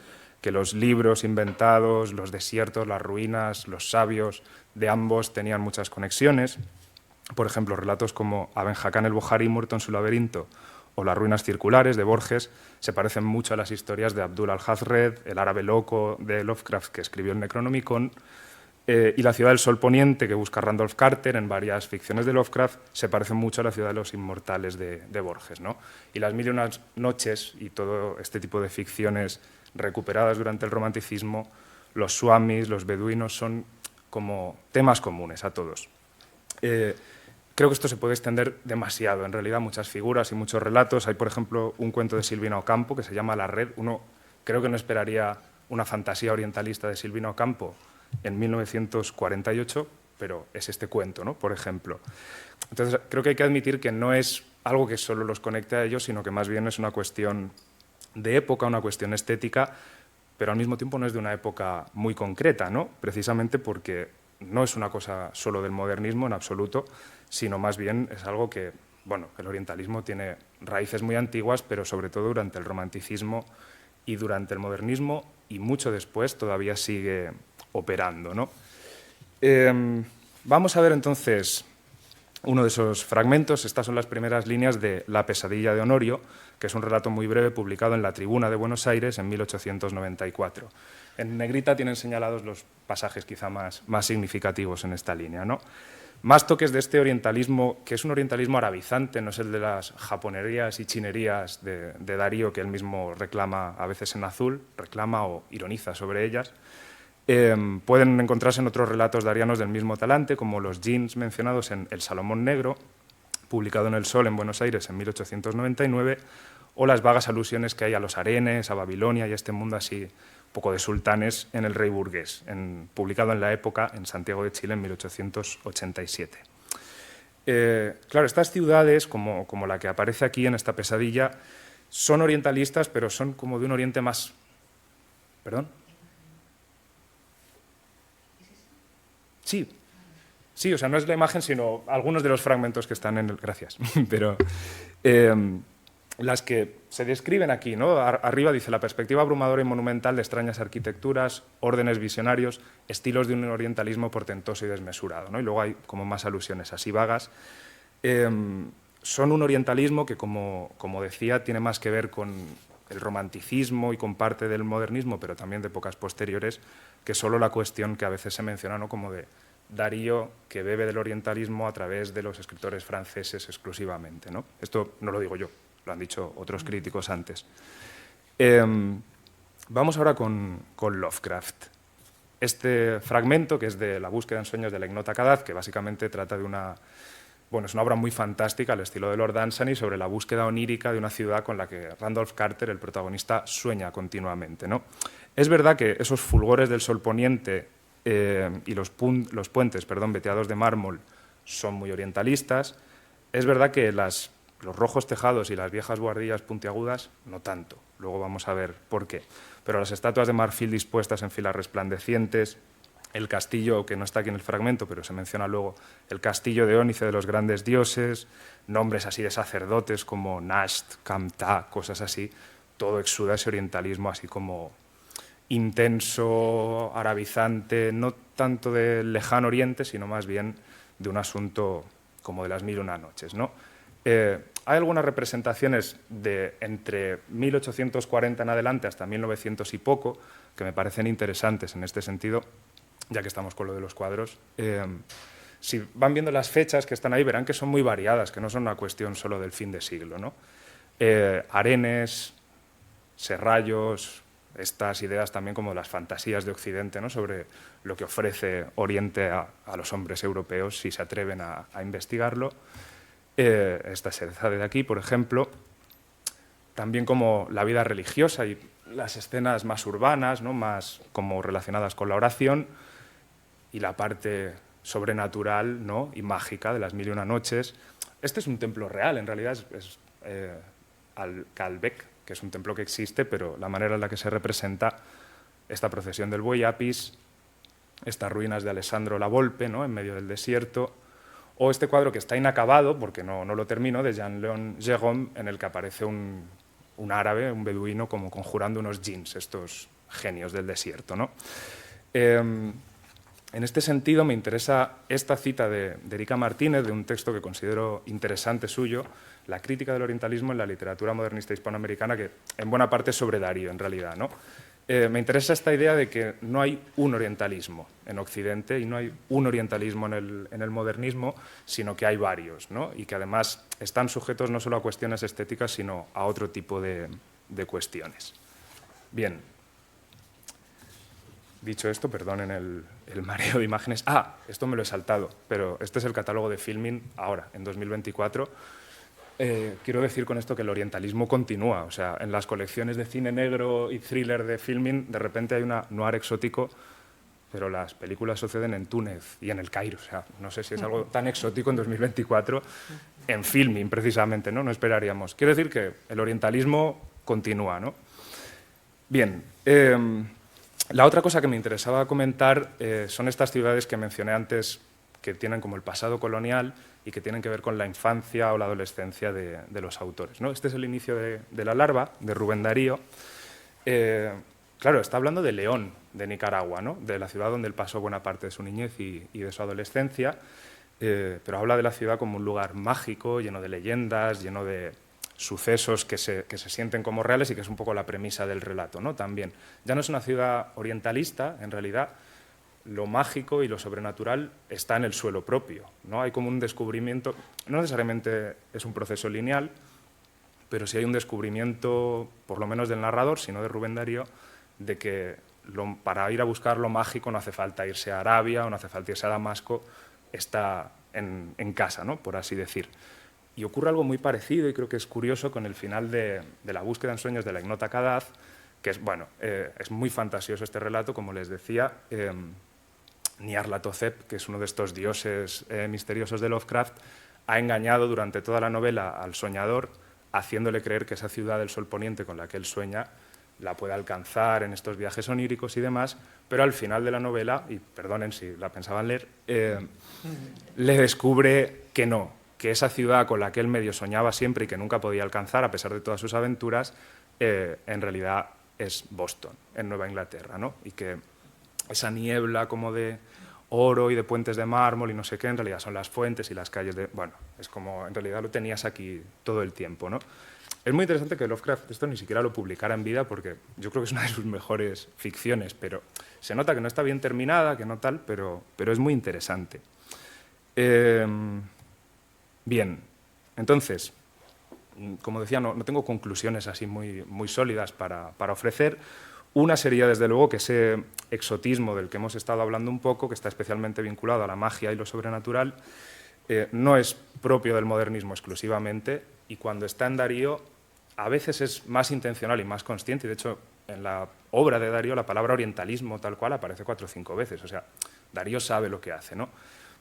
que los libros inventados, los desiertos, las ruinas, los sabios de ambos tenían muchas conexiones. Por ejemplo, relatos como Aben Hakam el-Bohari muerto en su laberinto o Las ruinas circulares de Borges se parecen mucho a las historias de Abdul al-Hazred, el árabe loco de Lovecraft que escribió el Necronomicon, y la ciudad del sol poniente que busca Randolph Carter en varias ficciones de Lovecraft se parecen mucho a la ciudad de los inmortales de Borges, ¿no? Y Las mil y una noches y todo este tipo de ficciones recuperadas durante el romanticismo, los swamis, los beduinos, son como temas comunes a todos. Creo que esto se puede extender demasiado, en realidad, muchas figuras y muchos relatos. Hay, por ejemplo, un cuento de Silvina Ocampo que se llama La red. Uno creo que no esperaría una fantasía orientalista de Silvina Ocampo en 1948, pero es este cuento, ¿no? Por ejemplo. Entonces, creo que hay que admitir que no es algo que solo los conecte a ellos, sino que más bien es una cuestión de época, una cuestión estética, pero al mismo tiempo no es de una época muy concreta, ¿no? Precisamente porque no es una cosa solo del modernismo en absoluto, sino más bien es algo que, bueno, el orientalismo tiene raíces muy antiguas, pero sobre todo durante el romanticismo y durante el modernismo y mucho después todavía sigue operando, ¿no? Vamos a ver entonces uno de esos fragmentos. Estas son las primeras líneas de La pesadilla de Honorio, que es un relato muy breve publicado en La Tribuna de Buenos Aires en 1894. En negrita tienen señalados los pasajes quizá más significativos en esta línea, ¿no? Más toques de este orientalismo, que es un orientalismo arabizante, no es el de las japonerías y chinerías de Darío, que él mismo reclama a veces en azul, reclama o ironiza sobre ellas. Pueden encontrarse en otros relatos darianos del mismo talante, como los jeans mencionados en El Salomón Negro, publicado en El Sol en Buenos Aires en 1899, o las vagas alusiones que hay a los harenes, a Babilonia y a este mundo así un poco de sultanes en El Rey Burgués, publicado en La Época en Santiago de Chile en 1887. Claro, estas ciudades, como la que aparece aquí en esta pesadilla, son orientalistas, pero son como de un oriente más... ¿Perdón? Sí, o sea, no es la imagen, sino algunos de los fragmentos que están en el... Gracias. Pero las que se describen aquí, ¿no? Arriba dice la perspectiva abrumadora y monumental de extrañas arquitecturas, órdenes visionarios, estilos de un orientalismo portentoso y desmesurado, ¿no? Y luego hay como más alusiones así vagas. Son un orientalismo que, como decía, tiene más que ver con el romanticismo y con parte del modernismo, pero también de épocas posteriores, que solo la cuestión que a veces se menciona, ¿no? Como de Darío, que bebe del orientalismo a través de los escritores franceses exclusivamente, ¿no? Esto no lo digo yo, lo han dicho otros críticos antes. Vamos ahora con Lovecraft. Este fragmento, que es de La búsqueda en sueños de la ignota Kadaz, que básicamente trata de una... Bueno, es una obra muy fantástica, al estilo de Lord Dunsany, sobre la búsqueda onírica de una ciudad con la que Randolph Carter, el protagonista, sueña continuamente, ¿no? Es verdad que esos fulgores del sol poniente y los puentes veteados de mármol son muy orientalistas. Es verdad que los rojos tejados y las viejas buhardillas puntiagudas no tanto. Luego vamos a ver por qué. Pero las estatuas de marfil dispuestas en filas resplandecientes, el castillo, que no está aquí en el fragmento, pero se menciona luego, el castillo de Ónice de los grandes dioses, nombres así de sacerdotes como Nasht, Kamta, cosas así, todo exuda ese orientalismo así como intenso, arabizante, no tanto del lejano oriente, sino más bien de un asunto como de las mil y una noches, ¿no? Hay algunas representaciones de entre 1840 en adelante hasta 1900 y poco, que me parecen interesantes en este sentido, ya que estamos con lo de los cuadros. Si van viendo las fechas que están ahí, verán que son muy variadas, que no son una cuestión solo del fin de siglo, ¿no? Arenes, serrallos, estas ideas también como las fantasías de Occidente, ¿no? Sobre lo que ofrece Oriente a los hombres europeos si se atreven a investigarlo. Esta cereza de aquí, por ejemplo, también como la vida religiosa y las escenas más urbanas, ¿no? Más como relacionadas con la oración, y la parte sobrenatural, ¿no? Y mágica de las mil y una noches. Este es un templo real, en realidad es Al-Kalbek, que es un templo que existe, pero la manera en la que se representa esta procesión del buey Apis, estas ruinas de Alessandro la Volpe, ¿no? En medio del desierto, o este cuadro que está inacabado, porque no lo termino, de Jean-Léon Gérôme, en el que aparece un árabe, un beduino, como conjurando unos djinns, estos genios del desierto, ¿no? En este sentido, me interesa esta cita de Erika Martínez, de un texto que considero interesante suyo, La crítica del orientalismo en la literatura modernista hispanoamericana, que en buena parte es sobre Darío, en realidad, ¿no? Me interesa esta idea de que no hay un orientalismo en Occidente y no hay un orientalismo en el modernismo, sino que hay varios, ¿no? Y que además están sujetos no solo a cuestiones estéticas, sino a otro tipo de cuestiones. Bien. Dicho esto, perdonen el mareo de imágenes. Ah, esto me lo he saltado, pero este es el catálogo de Filmin ahora, en 2024. Quiero decir con esto que el orientalismo continúa. O sea, en las colecciones de cine negro y thriller de Filmin, de repente hay una noir exótico, pero las películas suceden en Túnez y en el Cairo. O sea, no sé si es algo tan exótico en 2024 en Filmin, precisamente, ¿no? No esperaríamos. Quiero decir que el orientalismo continúa, ¿no? Bien. La otra cosa que me interesaba comentar son estas ciudades que mencioné antes, que tienen como el pasado colonial y que tienen que ver con la infancia o la adolescencia de los autores, ¿no? Este es el inicio de La larva, de Rubén Darío. Claro, está hablando de León, de Nicaragua, ¿no? De la ciudad donde él pasó buena parte de su niñez y de su adolescencia, pero habla de la ciudad como un lugar mágico, lleno de leyendas, lleno de sucesos que se sienten como reales y que es un poco la premisa del relato, ¿no? También. Ya no es una ciudad orientalista, en realidad, lo mágico y lo sobrenatural está en el suelo propio, ¿no? Hay como un descubrimiento, no necesariamente es un proceso lineal, pero sí hay un descubrimiento, por lo menos del narrador, sino de Rubén Darío, de que para ir a buscar lo mágico no hace falta irse a Arabia o no hace falta irse a Damasco, está en casa, ¿no? Por así decir. Y ocurre algo muy parecido, y creo que es curioso, con el final de La búsqueda en sueños de la ignota Kadaz, que es, bueno, es muy fantasioso este relato, como les decía. Nyarlathotep, que es uno de estos dioses misteriosos de Lovecraft, ha engañado durante toda la novela al soñador, haciéndole creer que esa ciudad del sol poniente con la que él sueña la puede alcanzar en estos viajes oníricos y demás, pero al final de la novela, y perdonen si la pensaban leer, le descubre que no, que esa ciudad con la que él medio soñaba siempre y que nunca podía alcanzar, a pesar de todas sus aventuras, en realidad es Boston, en Nueva Inglaterra, ¿no? Y que esa niebla como de oro y de puentes de mármol y no sé qué, en realidad son las fuentes y las calles de... Bueno, es como en realidad lo tenías aquí todo el tiempo, ¿no? Es muy interesante que Lovecraft esto ni siquiera lo publicara en vida, porque yo creo que es una de sus mejores ficciones, pero se nota que no está bien terminada, que no tal, pero es muy interesante. Bien, entonces, como decía, no tengo conclusiones así muy sólidas para ofrecer. Una sería, desde luego, que ese exotismo del que hemos estado hablando un poco, que está especialmente vinculado a la magia y lo sobrenatural, no es propio del modernismo exclusivamente, y cuando está en Darío, a veces es más intencional y más consciente, y de hecho, en la obra de Darío, la palabra orientalismo tal cual aparece 4 o 5 veces, o sea, Darío sabe lo que hace, ¿no?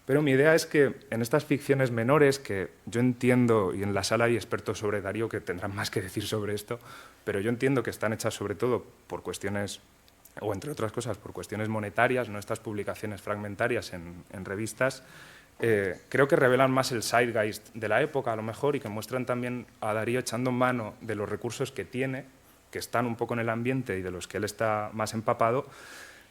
Pero mi idea es que en estas ficciones menores, que yo entiendo, y en la sala hay expertos sobre Darío que tendrán más que decir sobre esto, pero yo entiendo que están hechas sobre todo por cuestiones, o entre otras cosas, por cuestiones monetarias, no estas publicaciones fragmentarias en revistas, creo que revelan más el zeitgeist de la época, a lo mejor, y que muestran también a Darío echando mano de los recursos que tiene, que están un poco en el ambiente y de los que él está más empapado,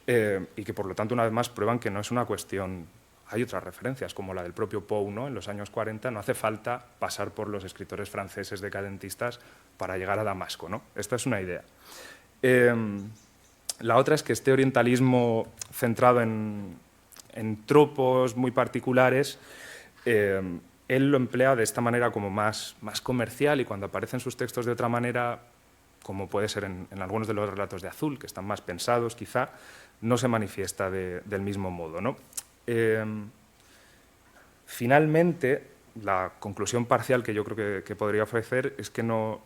y que por lo tanto una vez más prueban que no es una cuestión... Hay otras referencias, como la del propio Poe, ¿no? En los años 40 no hace falta pasar por los escritores franceses decadentistas para llegar a Damasco, ¿no? Esta es una idea. La otra es que este orientalismo centrado en tropos muy particulares, él lo emplea de esta manera como más comercial, y cuando aparecen sus textos de otra manera, como puede ser en algunos de los relatos de Azul, que están más pensados quizá, no se manifiesta del mismo modo, ¿no? Finalmente, la conclusión parcial que yo creo que podría ofrecer es que no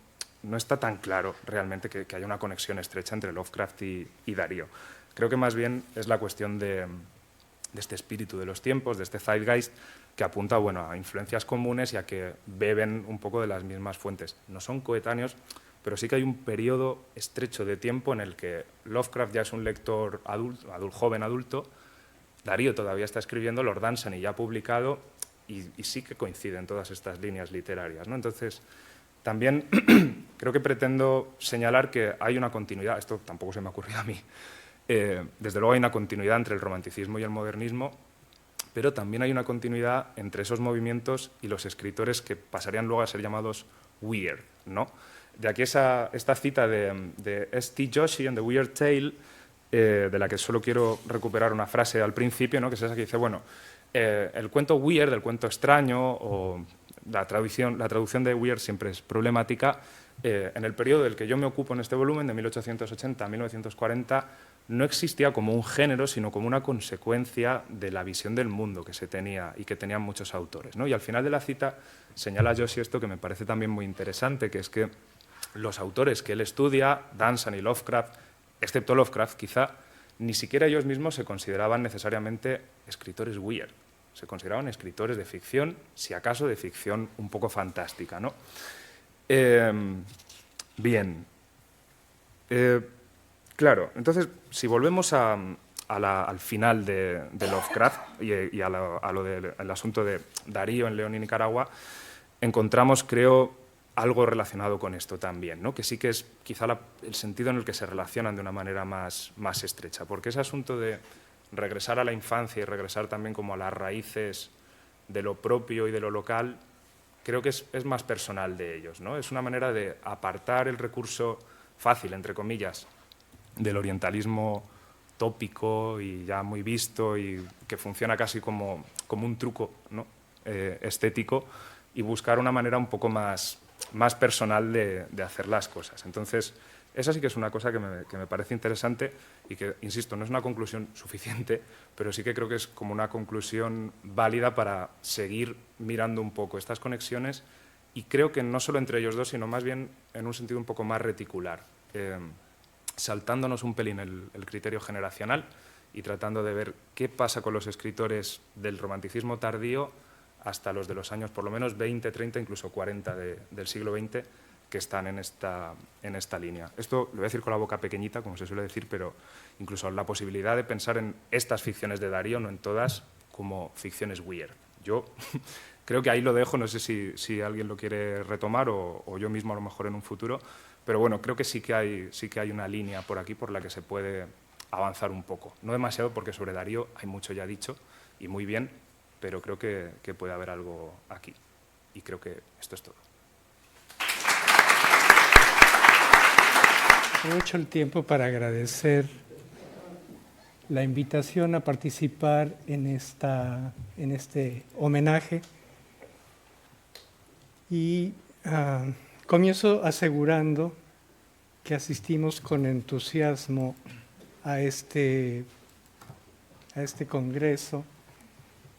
está tan claro realmente que haya una conexión estrecha entre Lovecraft y Darío. Creo que más bien es la cuestión de este espíritu de los tiempos, de este zeitgeist, que apunta, bueno, a influencias comunes y a que beben un poco de las mismas fuentes. No son coetáneos, pero sí que hay un periodo estrecho de tiempo en el que Lovecraft ya es un lector joven adulto, Darío todavía está escribiendo, Lord Dunsany ya ha publicado, y sí que coinciden todas estas líneas literarias, ¿no? Entonces, También creo que pretendo señalar que hay una continuidad, esto tampoco se me ha ocurrido a mí, desde luego hay una continuidad entre el romanticismo y el modernismo, pero también hay una continuidad entre esos movimientos y los escritores que pasarían luego a ser llamados weird, ¿no? De aquí esta cita de S.T. Joshi en The Weird Tale, de la que solo quiero recuperar una frase al principio, ¿no? Que es esa que dice, bueno, el cuento weird, el cuento extraño, o la traducción de weird siempre es problemática. En el periodo del que yo me ocupo en este volumen, de 1880 a 1940, no existía como un género, sino como una consecuencia de la visión del mundo que se tenía y que tenían muchos autores, ¿no? Y al final de la cita señala Joshi esto que me parece también muy interesante, que es que los autores que él estudia, Danzan y Lovecraft, excepto Lovecraft quizá, ni siquiera ellos mismos se consideraban necesariamente escritores weird, se consideraban escritores de ficción, si acaso de ficción un poco fantástica, ¿no? Bien. Claro, entonces, si volvemos al final de Lovecraft y a lo del asunto de Darío en León y Nicaragua, encontramos, creo, algo relacionado con esto también, ¿no? Que sí que es quizá el sentido en el que se relacionan de una manera más estrecha, porque ese asunto de regresar a la infancia y regresar también como a las raíces de lo propio y de lo local, creo que es más personal de ellos, ¿no? Es una manera de apartar el recurso fácil, entre comillas, del orientalismo tópico y ya muy visto y que funciona casi como un truco, ¿no? Estético, y buscar una manera un poco más personal de hacer las cosas. Entonces, esa sí que es una cosa que me parece interesante y que, insisto, no es una conclusión suficiente, pero sí que creo que es como una conclusión válida para seguir mirando un poco estas conexiones, y creo que no solo entre ellos dos, sino más bien en un sentido un poco más reticular, saltándonos un pelín el criterio generacional y tratando de ver qué pasa con los escritores del romanticismo tardío hasta los de los años por lo menos 20, 30, incluso 40 del siglo XX, que están en esta línea. Esto lo voy a decir con la boca pequeñita, como se suele decir, pero incluso la posibilidad de pensar en estas ficciones de Darío, no en todas, como ficciones weird. Yo creo que ahí lo dejo, no sé si alguien lo quiere retomar o yo mismo a lo mejor en un futuro, pero bueno, creo que sí que hay una línea por aquí por la que se puede avanzar un poco. No demasiado, porque sobre Darío hay mucho ya dicho y muy bien, pero creo que puede haber algo aquí. Y creo que esto es todo. Aprovecho el tiempo para agradecer la invitación a participar en este homenaje y comienzo asegurando que asistimos con entusiasmo a este congreso,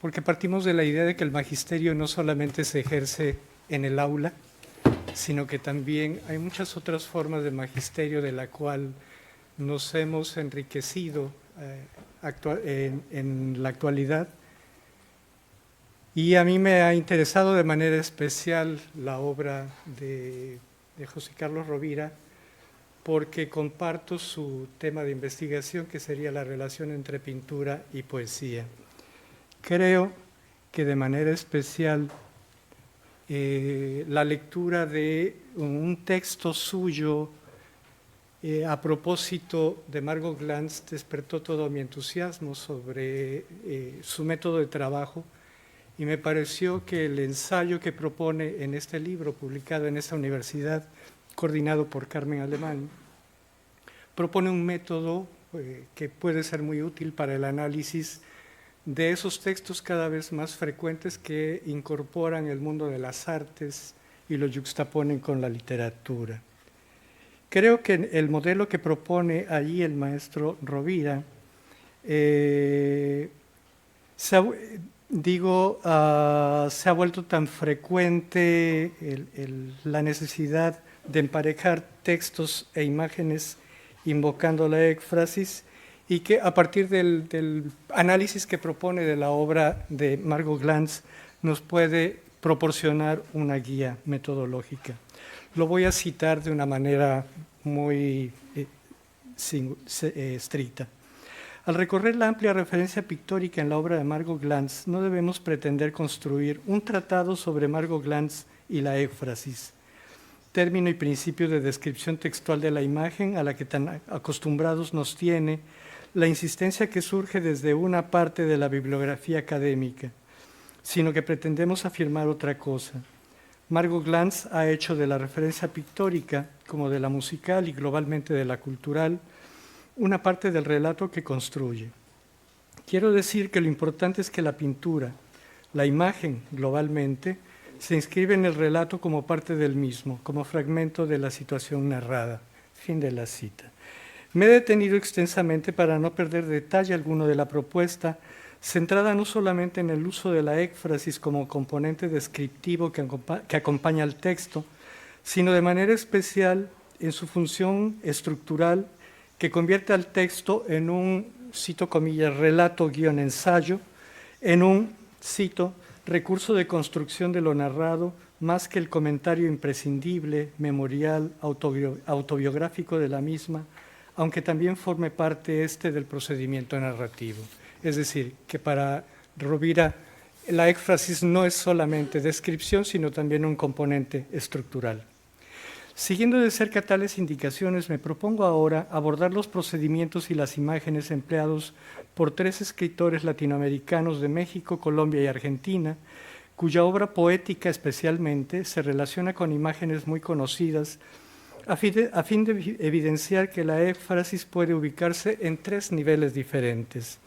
porque partimos de la idea de que el magisterio no solamente se ejerce en el aula, sino que también hay muchas otras formas de magisterio de la cual nos hemos enriquecido en la actualidad. Y a mí me ha interesado de manera especial la obra de José Carlos Rovira, porque comparto su tema de investigación, que sería la relación entre pintura y poesía. Creo que de manera especial la lectura de un texto suyo a propósito de Margot Glantz despertó todo mi entusiasmo sobre su método de trabajo, y me pareció que el ensayo que propone en este libro, publicado en esta universidad, coordinado por Carmen Alemán, propone un método que puede ser muy útil para el análisis de esos textos cada vez más frecuentes que incorporan el mundo de las artes y lo yuxtaponen con la literatura. Creo que el modelo que propone allí el maestro Rovira, se ha vuelto tan frecuente la necesidad de emparejar textos e imágenes invocando la éfrasis, y que a partir del análisis que propone de la obra de Margot Glantz nos puede proporcionar una guía metodológica. Lo voy a citar de una manera muy estricta. Al recorrer la amplia referencia pictórica en la obra de Margot Glantz, no debemos pretender construir un tratado sobre Margot Glantz y la éfrasis. término y principio de descripción textual de la imagen a la que tan acostumbrados nos tiene la insistencia que surge desde una parte de la bibliografía académica, sino que pretendemos afirmar otra cosa. Margot Glantz ha hecho de la referencia pictórica, como de la musical y globalmente de la cultural, una parte del relato que construye. Quiero decir que lo importante es que la pintura, la imagen globalmente, se inscribe en el relato como parte del mismo, como fragmento de la situación narrada. Fin de la cita. Me he detenido extensamente para no perder detalle alguno de la propuesta, centrada no solamente en el uso de la éfrasis como componente descriptivo que acompaña al texto, sino de manera especial en su función estructural que convierte al texto en un, cito comillas, relato-ensayo, en un, cito, recurso de construcción de lo narrado, más que el comentario imprescindible, memorial, autobiográfico de la misma, aunque también forme parte del procedimiento narrativo. Es decir, que para Rovira la éfrasis no es solamente descripción, sino también un componente estructural. Siguiendo de cerca tales indicaciones, me propongo ahora abordar los procedimientos y las imágenes empleados por 3 escritores latinoamericanos de México, Colombia y Argentina, cuya obra poética especialmente se relaciona con imágenes muy conocidas, a fin de evidenciar que la éfrasis puede ubicarse en 3 niveles diferentes.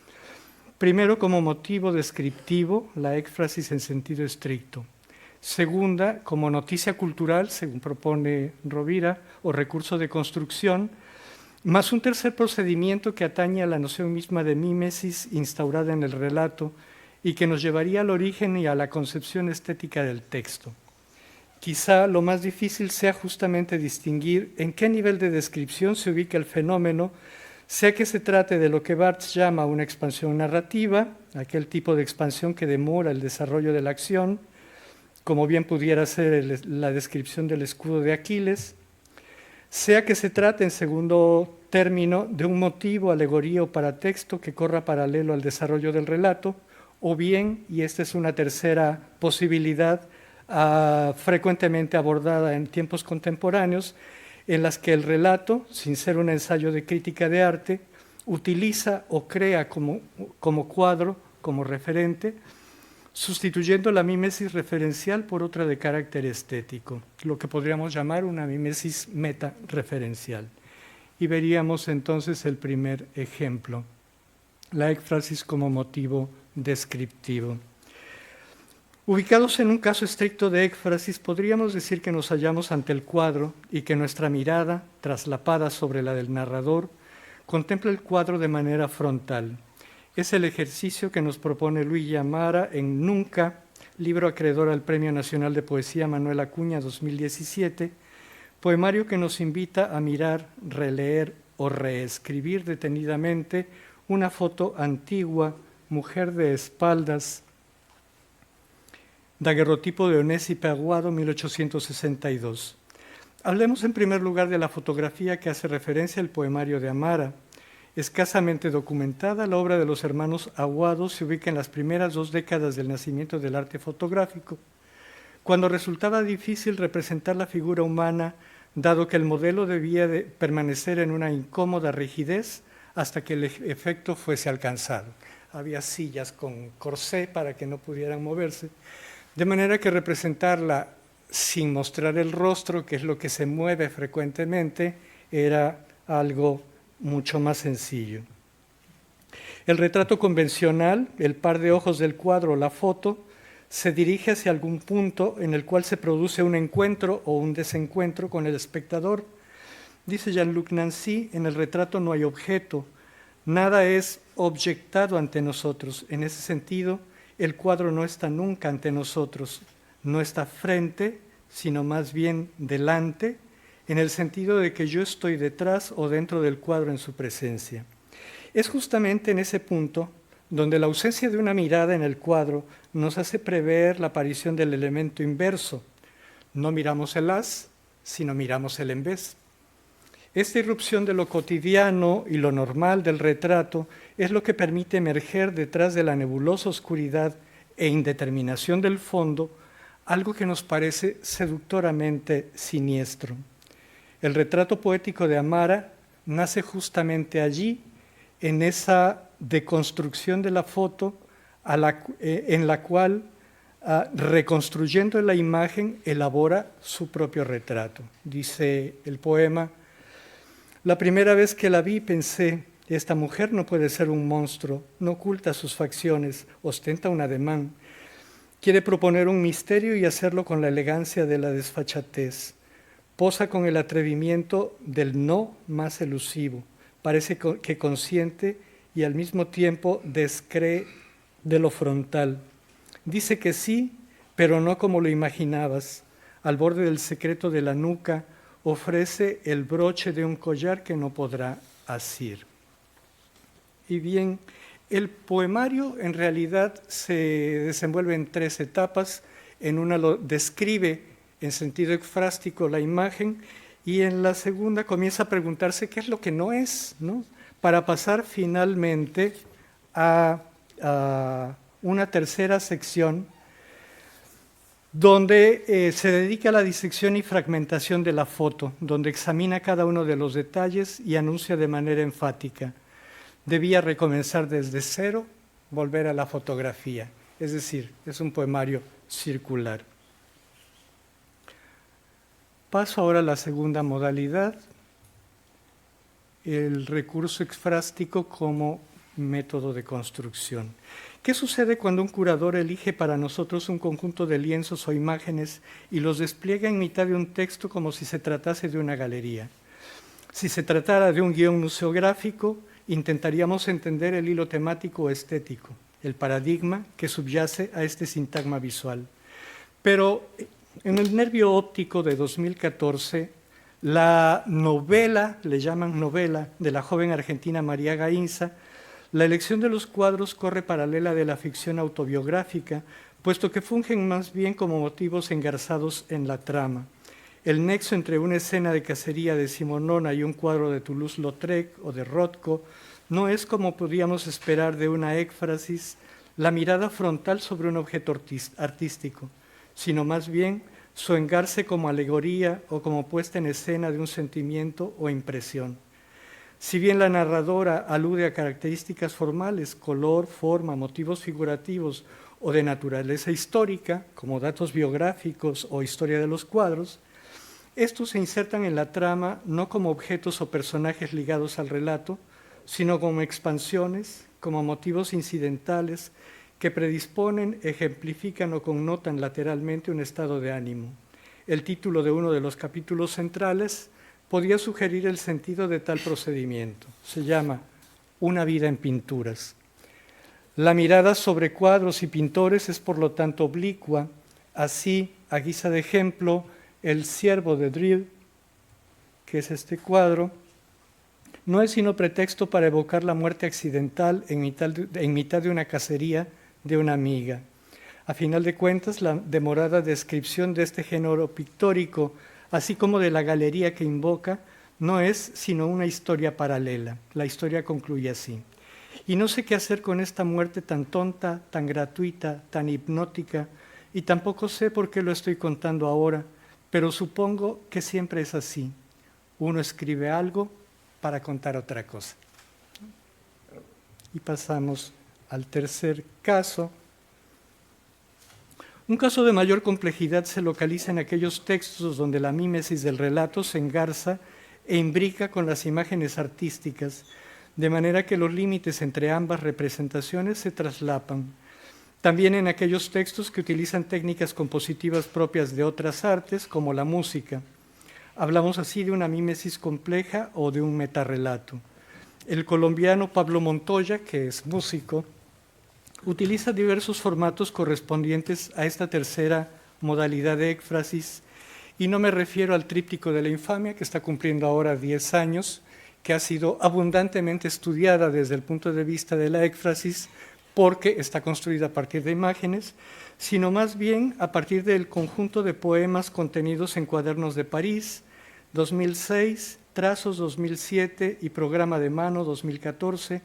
Primero, como motivo descriptivo, la éfrasis en sentido estricto. Segunda, como noticia cultural, según propone Rovira, o recurso de construcción, más un tercer procedimiento que atañe a la noción misma de mímesis instaurada en el relato y que nos llevaría al origen y a la concepción estética del texto. Quizá lo más difícil sea justamente distinguir en qué nivel de descripción se ubica el fenómeno, sea que se trate de lo que Barthes llama una expansión narrativa, aquel tipo de expansión que demora el desarrollo de la acción, como bien pudiera ser la descripción del escudo de Aquiles, sea que se trate, en segundo término, de un motivo, alegoría o paratexto que corra paralelo al desarrollo del relato, o bien, y esta es una tercera posibilidad frecuentemente abordada en tiempos contemporáneos, en las que el relato, sin ser un ensayo de crítica de arte, utiliza o crea como cuadro, como referente, sustituyendo la mímesis referencial por otra de carácter estético, lo que podríamos llamar una mímesis meta-referencial. Y veríamos entonces el primer ejemplo, la éfrasis como motivo descriptivo. Ubicados en un caso estricto de éfrasis, podríamos decir que nos hallamos ante el cuadro y que nuestra mirada, traslapada sobre la del narrador, contempla el cuadro de manera frontal. Es el ejercicio que nos propone Luigi Amara en Nunca, libro acreedor al Premio Nacional de Poesía Manuel Acuña 2017, poemario que nos invita a mirar, releer o reescribir detenidamente una foto antigua, mujer de espaldas, daguerrotipo de Onésipe Aguado, 1862. Hablemos en primer lugar de la fotografía que hace referencia al poemario de Amara. Escasamente documentada, la obra de los hermanos Aguado se ubica en las primeras 2 décadas del nacimiento del arte fotográfico, cuando resultaba difícil representar la figura humana, dado que el modelo debía de permanecer en una incómoda rigidez hasta que el efecto fuese alcanzado. Había sillas con corsé para que no pudieran moverse, de manera que representarla sin mostrar el rostro, que es lo que se mueve frecuentemente, era algo mucho más sencillo. El retrato convencional, el par de ojos del cuadro, la foto, se dirige hacia algún punto en el cual se produce un encuentro o un desencuentro con el espectador. Dice Jean-Luc Nancy, en el retrato no hay objeto, nada es objetado ante nosotros. En ese sentido, el cuadro no está nunca ante nosotros, no está frente, sino más bien delante, en el sentido de que yo estoy detrás o dentro del cuadro en su presencia. Es justamente en ese punto donde la ausencia de una mirada en el cuadro nos hace prever la aparición del elemento inverso. No miramos el haz, sino miramos el en vez. Esta irrupción de lo cotidiano y lo normal del retrato es lo que permite emerger detrás de la nebulosa oscuridad e indeterminación del fondo algo que nos parece seductoramente siniestro. El retrato poético de Amara nace justamente allí, en esa deconstrucción de la foto en la cual, reconstruyendo la imagen, elabora su propio retrato. Dice el poema: la primera vez que la vi pensé, esta mujer no puede ser un monstruo, no oculta sus facciones, ostenta un ademán. Quiere proponer un misterio y hacerlo con la elegancia de la desfachatez. Posa con el atrevimiento del no más elusivo. Parece que consciente y al mismo tiempo descree de lo frontal. Dice que sí, pero no como lo imaginabas. Al borde del secreto de la nuca ofrece el broche de un collar que no podrá asir. Y bien, el poemario en realidad se desenvuelve en 3 etapas. En una lo describe en sentido ekfrástico la imagen, y en la segunda comienza a preguntarse qué es lo que no es, ¿no? Para pasar finalmente a una tercera sección donde se dedica a la disección y fragmentación de la foto, donde examina cada uno de los detalles y anuncia de manera enfática: debía recomenzar desde cero, volver a la fotografía. Es decir, es un poemario circular. Paso ahora a la segunda modalidad, el recurso ekfrástico como método de construcción. ¿Qué sucede cuando un curador elige para nosotros un conjunto de lienzos o imágenes y los despliega en mitad de un texto como si se tratase de una galería? Si se tratara de un guión museográfico, intentaríamos entender el hilo temático o estético, el paradigma que subyace a este sintagma visual. Pero en el Nervio Óptico de 2014, la novela, le llaman novela, de la joven argentina María Gainza, la elección de los cuadros corre paralela de la ficción autobiográfica, puesto que fungen más bien como motivos engarzados en la trama. El nexo entre una escena de cacería decimonona y un cuadro de Toulouse-Lautrec o de Rothko no es, como podríamos esperar de una éfrasis, la mirada frontal sobre un objeto artístico, sino más bien su engarce como alegoría o como puesta en escena de un sentimiento o impresión. Si bien la narradora alude a características formales, color, forma, motivos figurativos o de naturaleza histórica, como datos biográficos o historia de los cuadros, estos se insertan en la trama no como objetos o personajes ligados al relato, sino como expansiones, como motivos incidentales que predisponen, ejemplifican o connotan lateralmente un estado de ánimo. El título de uno de los capítulos centrales podía sugerir el sentido de tal procedimiento. Se llama Una vida en pinturas. La mirada sobre cuadros y pintores es por lo tanto oblicua. Así, a guisa de ejemplo, El ciervo de Drill, que es este cuadro, no es sino pretexto para evocar la muerte accidental en mitad de una cacería de una amiga. A final de cuentas, la demorada descripción de este género pictórico, así como de la galería que invoca, no es sino una historia paralela. La historia concluye así: y no sé qué hacer con esta muerte tan tonta, tan gratuita, tan hipnótica, y tampoco sé por qué lo estoy contando ahora, pero supongo que siempre es así. Uno escribe algo para contar otra cosa. Y pasamos al tercer caso. Un caso de mayor complejidad se localiza en aquellos textos donde la mímesis del relato se engarza e imbrica con las imágenes artísticas, de manera que los límites entre ambas representaciones se traslapan. También en aquellos textos que utilizan técnicas compositivas propias de otras artes, como la música. Hablamos así de una mímesis compleja o de un metarrelato. El colombiano Pablo Montoya, que es músico, utiliza diversos formatos correspondientes a esta tercera modalidad de éfrasis, y no me refiero al tríptico de la infamia, que está cumpliendo ahora 10 años, que ha sido abundantemente estudiada desde el punto de vista de la éfrasis, porque está construida a partir de imágenes, sino más bien a partir del conjunto de poemas contenidos en Cuadernos de París, 2006, Trazos 2007 y Programa de Mano 2014,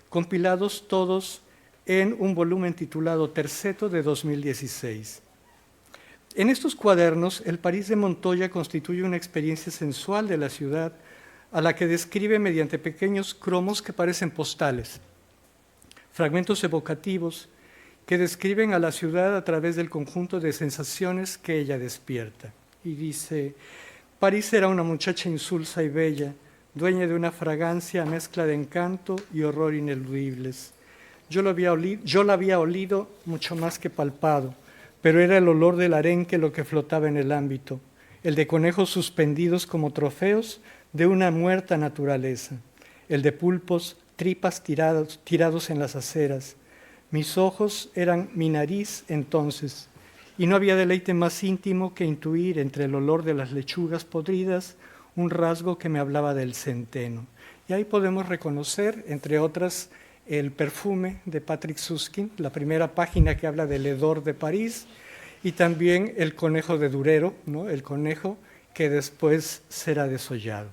compilados todos en un volumen titulado Terceto de 2016. En estos cuadernos, el París de Montoya constituye una experiencia sensual de la ciudad, a la que describe mediante pequeños cromos que parecen postales, fragmentos evocativos que describen a la ciudad a través del conjunto de sensaciones que ella despierta. Y dice: París era una muchacha insulsa y bella, dueña de una fragancia mezcla de encanto y horror ineludibles. Yo la había olido mucho más que palpado, pero era el olor del arenque lo que flotaba en el ámbito, el de conejos suspendidos como trofeos de una muerta naturaleza, el de pulpos, tripas tirados en las aceras. Mis ojos eran mi nariz entonces, y no había deleite más íntimo que intuir entre el olor de las lechugas podridas un rasgo que me hablaba del centeno. Y ahí podemos reconocer, entre otras, el perfume de Patrick Süskind, la primera página que habla del hedor de París, y también el conejo de Durero, ¿no? El conejo que después será desollado.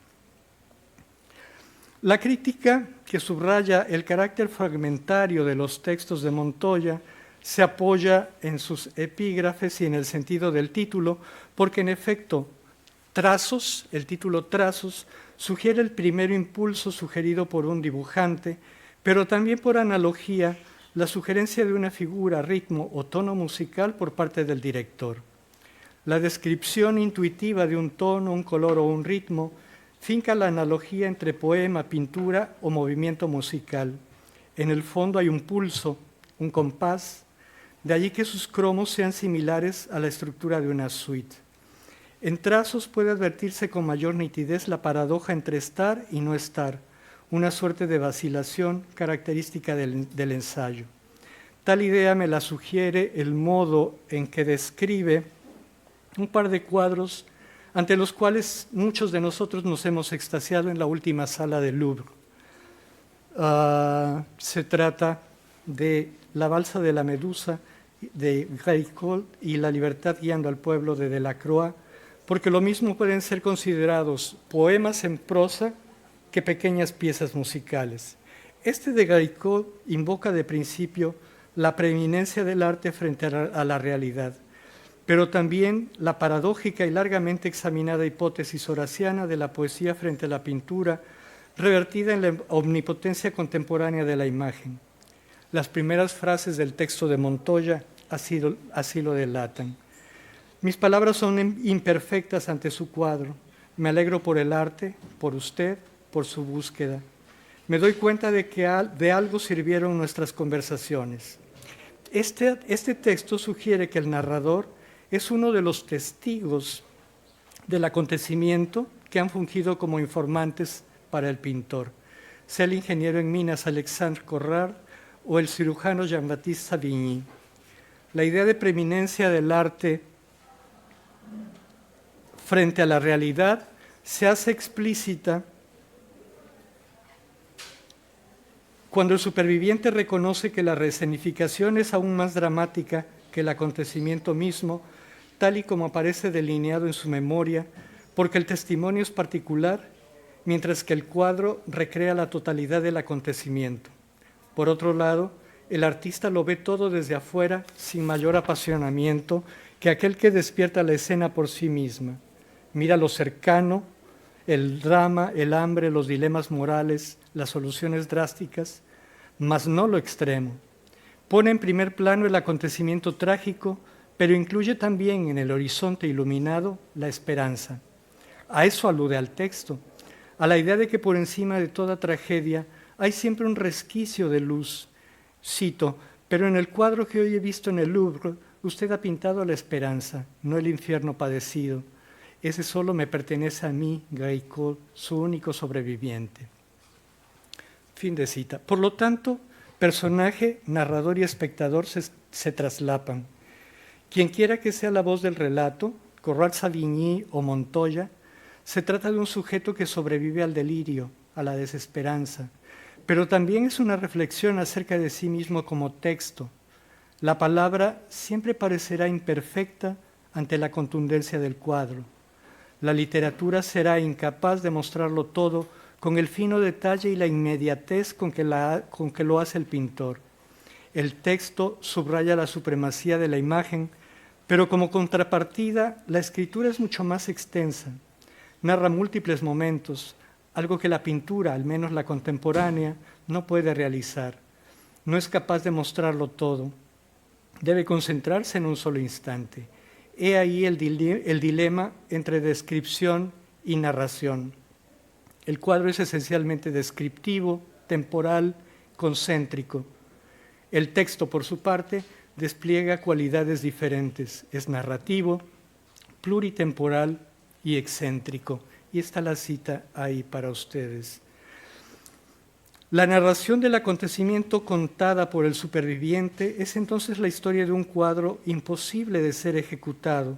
La crítica que subraya el carácter fragmentario de los textos de Montoya se apoya en sus epígrafes y en el sentido del título, porque en efecto, Trazos, el título Trazos, sugiere el primer impulso sugerido por un dibujante, pero también por analogía la sugerencia de una figura, ritmo o tono musical por parte del director. La descripción intuitiva de un tono, un color o un ritmo finca la analogía entre poema, pintura o movimiento musical. En el fondo hay un pulso, un compás, de allí que sus cromos sean similares a la estructura de una suite. En Trazos puede advertirse con mayor nitidez la paradoja entre estar y no estar, una suerte de vacilación característica del ensayo. Tal idea me la sugiere el modo en que describe un par de cuadros ante los cuales muchos de nosotros nos hemos extasiado en la última sala del Louvre. Se trata de La balsa de la medusa de Géricault y La libertad guiando al pueblo de Delacroix, porque lo mismo pueden ser considerados poemas en prosa que pequeñas piezas musicales. Este de Géricault invoca de principio la preeminencia del arte frente a la realidad, pero también la paradójica y largamente examinada hipótesis horaciana de la poesía frente a la pintura, revertida en la omnipotencia contemporánea de la imagen. Las primeras frases del texto de Montoya así lo delatan. Mis palabras son imperfectas ante su cuadro. Me alegro por el arte, por usted, por su búsqueda. Me doy cuenta de que de algo sirvieron nuestras conversaciones. Este texto sugiere que el narrador es uno de los testigos del acontecimiento que han fungido como informantes para el pintor, sea el ingeniero en minas Alexandre Corrard o el cirujano Jean-Baptiste Savigny. La idea de preeminencia del arte frente a la realidad se hace explícita cuando el superviviente reconoce que la reescenificación es aún más dramática que el acontecimiento mismo, tal y como aparece delineado en su memoria, porque el testimonio es particular, mientras que el cuadro recrea la totalidad del acontecimiento. Por otro lado, el artista lo ve todo desde afuera sin mayor apasionamiento que aquel que despierta la escena por sí misma. Mira lo cercano, el drama, el hambre, los dilemas morales, las soluciones drásticas, mas no lo extremo. Pone en primer plano el acontecimiento trágico, pero incluye también en el horizonte iluminado la esperanza. A eso alude al texto, a la idea de que por encima de toda tragedia hay siempre un resquicio de luz. Cito: pero en el cuadro que hoy he visto en el Louvre, usted ha pintado la esperanza, no el infierno padecido. Ese solo me pertenece a mí, Géricault, su único sobreviviente. Fin de cita. Por lo tanto, personaje, narrador y espectador se traslapan. Quien quiera que sea la voz del relato, Corrard, Savigny o Montoya, se trata de un sujeto que sobrevive al delirio, a la desesperanza, pero también es una reflexión acerca de sí mismo como texto. La palabra siempre parecerá imperfecta ante la contundencia del cuadro. La literatura será incapaz de mostrarlo todo con el fino detalle y la inmediatez con que lo hace el pintor. El texto subraya la supremacía de la imagen, Pero como contrapartida, la escritura es mucho más extensa, narra múltiples momentos, algo que la pintura, al menos la contemporánea, no puede realizar. No es capaz de mostrarlo todo, debe concentrarse en un solo instante. He ahí el dilema entre descripción y narración. El cuadro es esencialmente descriptivo, temporal, concéntrico. El texto, por su parte, despliega cualidades diferentes. Es narrativo, pluritemporal y excéntrico. Y está la cita ahí para ustedes. La narración del acontecimiento contada por el superviviente es entonces la historia de un cuadro imposible de ser ejecutado.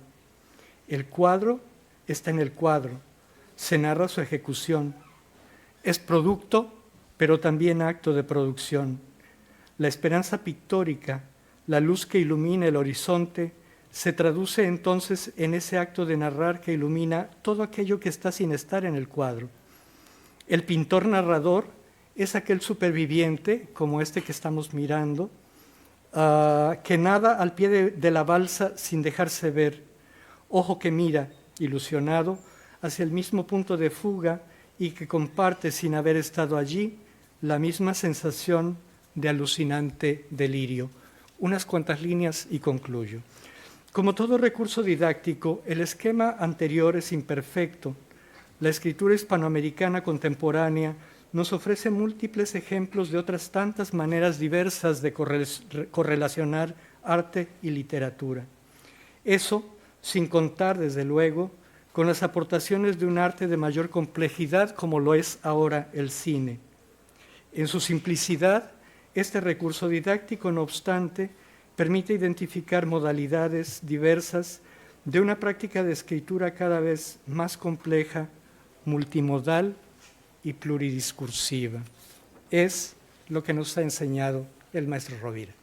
El cuadro está en el cuadro, se narra su ejecución. Es producto, pero también acto de producción. La esperanza pictórica, la luz que ilumina el horizonte, se traduce entonces en ese acto de narrar que ilumina todo aquello que está sin estar en el cuadro. El pintor narrador es aquel superviviente, como este que estamos mirando, que nada al pie de la balsa sin dejarse ver, ojo que mira, ilusionado, hacia el mismo punto de fuga y que comparte sin haber estado allí la misma sensación de alucinante delirio. Unas cuantas líneas y concluyo. Como todo recurso didáctico, el esquema anterior es imperfecto. La escritura hispanoamericana contemporánea nos ofrece múltiples ejemplos de otras tantas maneras diversas de correlacionar arte y literatura. Eso, sin contar, desde luego, con las aportaciones de un arte de mayor complejidad como lo es ahora el cine. En su simplicidad, este recurso didáctico, no obstante, permite identificar modalidades diversas de una práctica de escritura cada vez más compleja, multimodal y pluridiscursiva. Es lo que nos ha enseñado el maestro Rovira.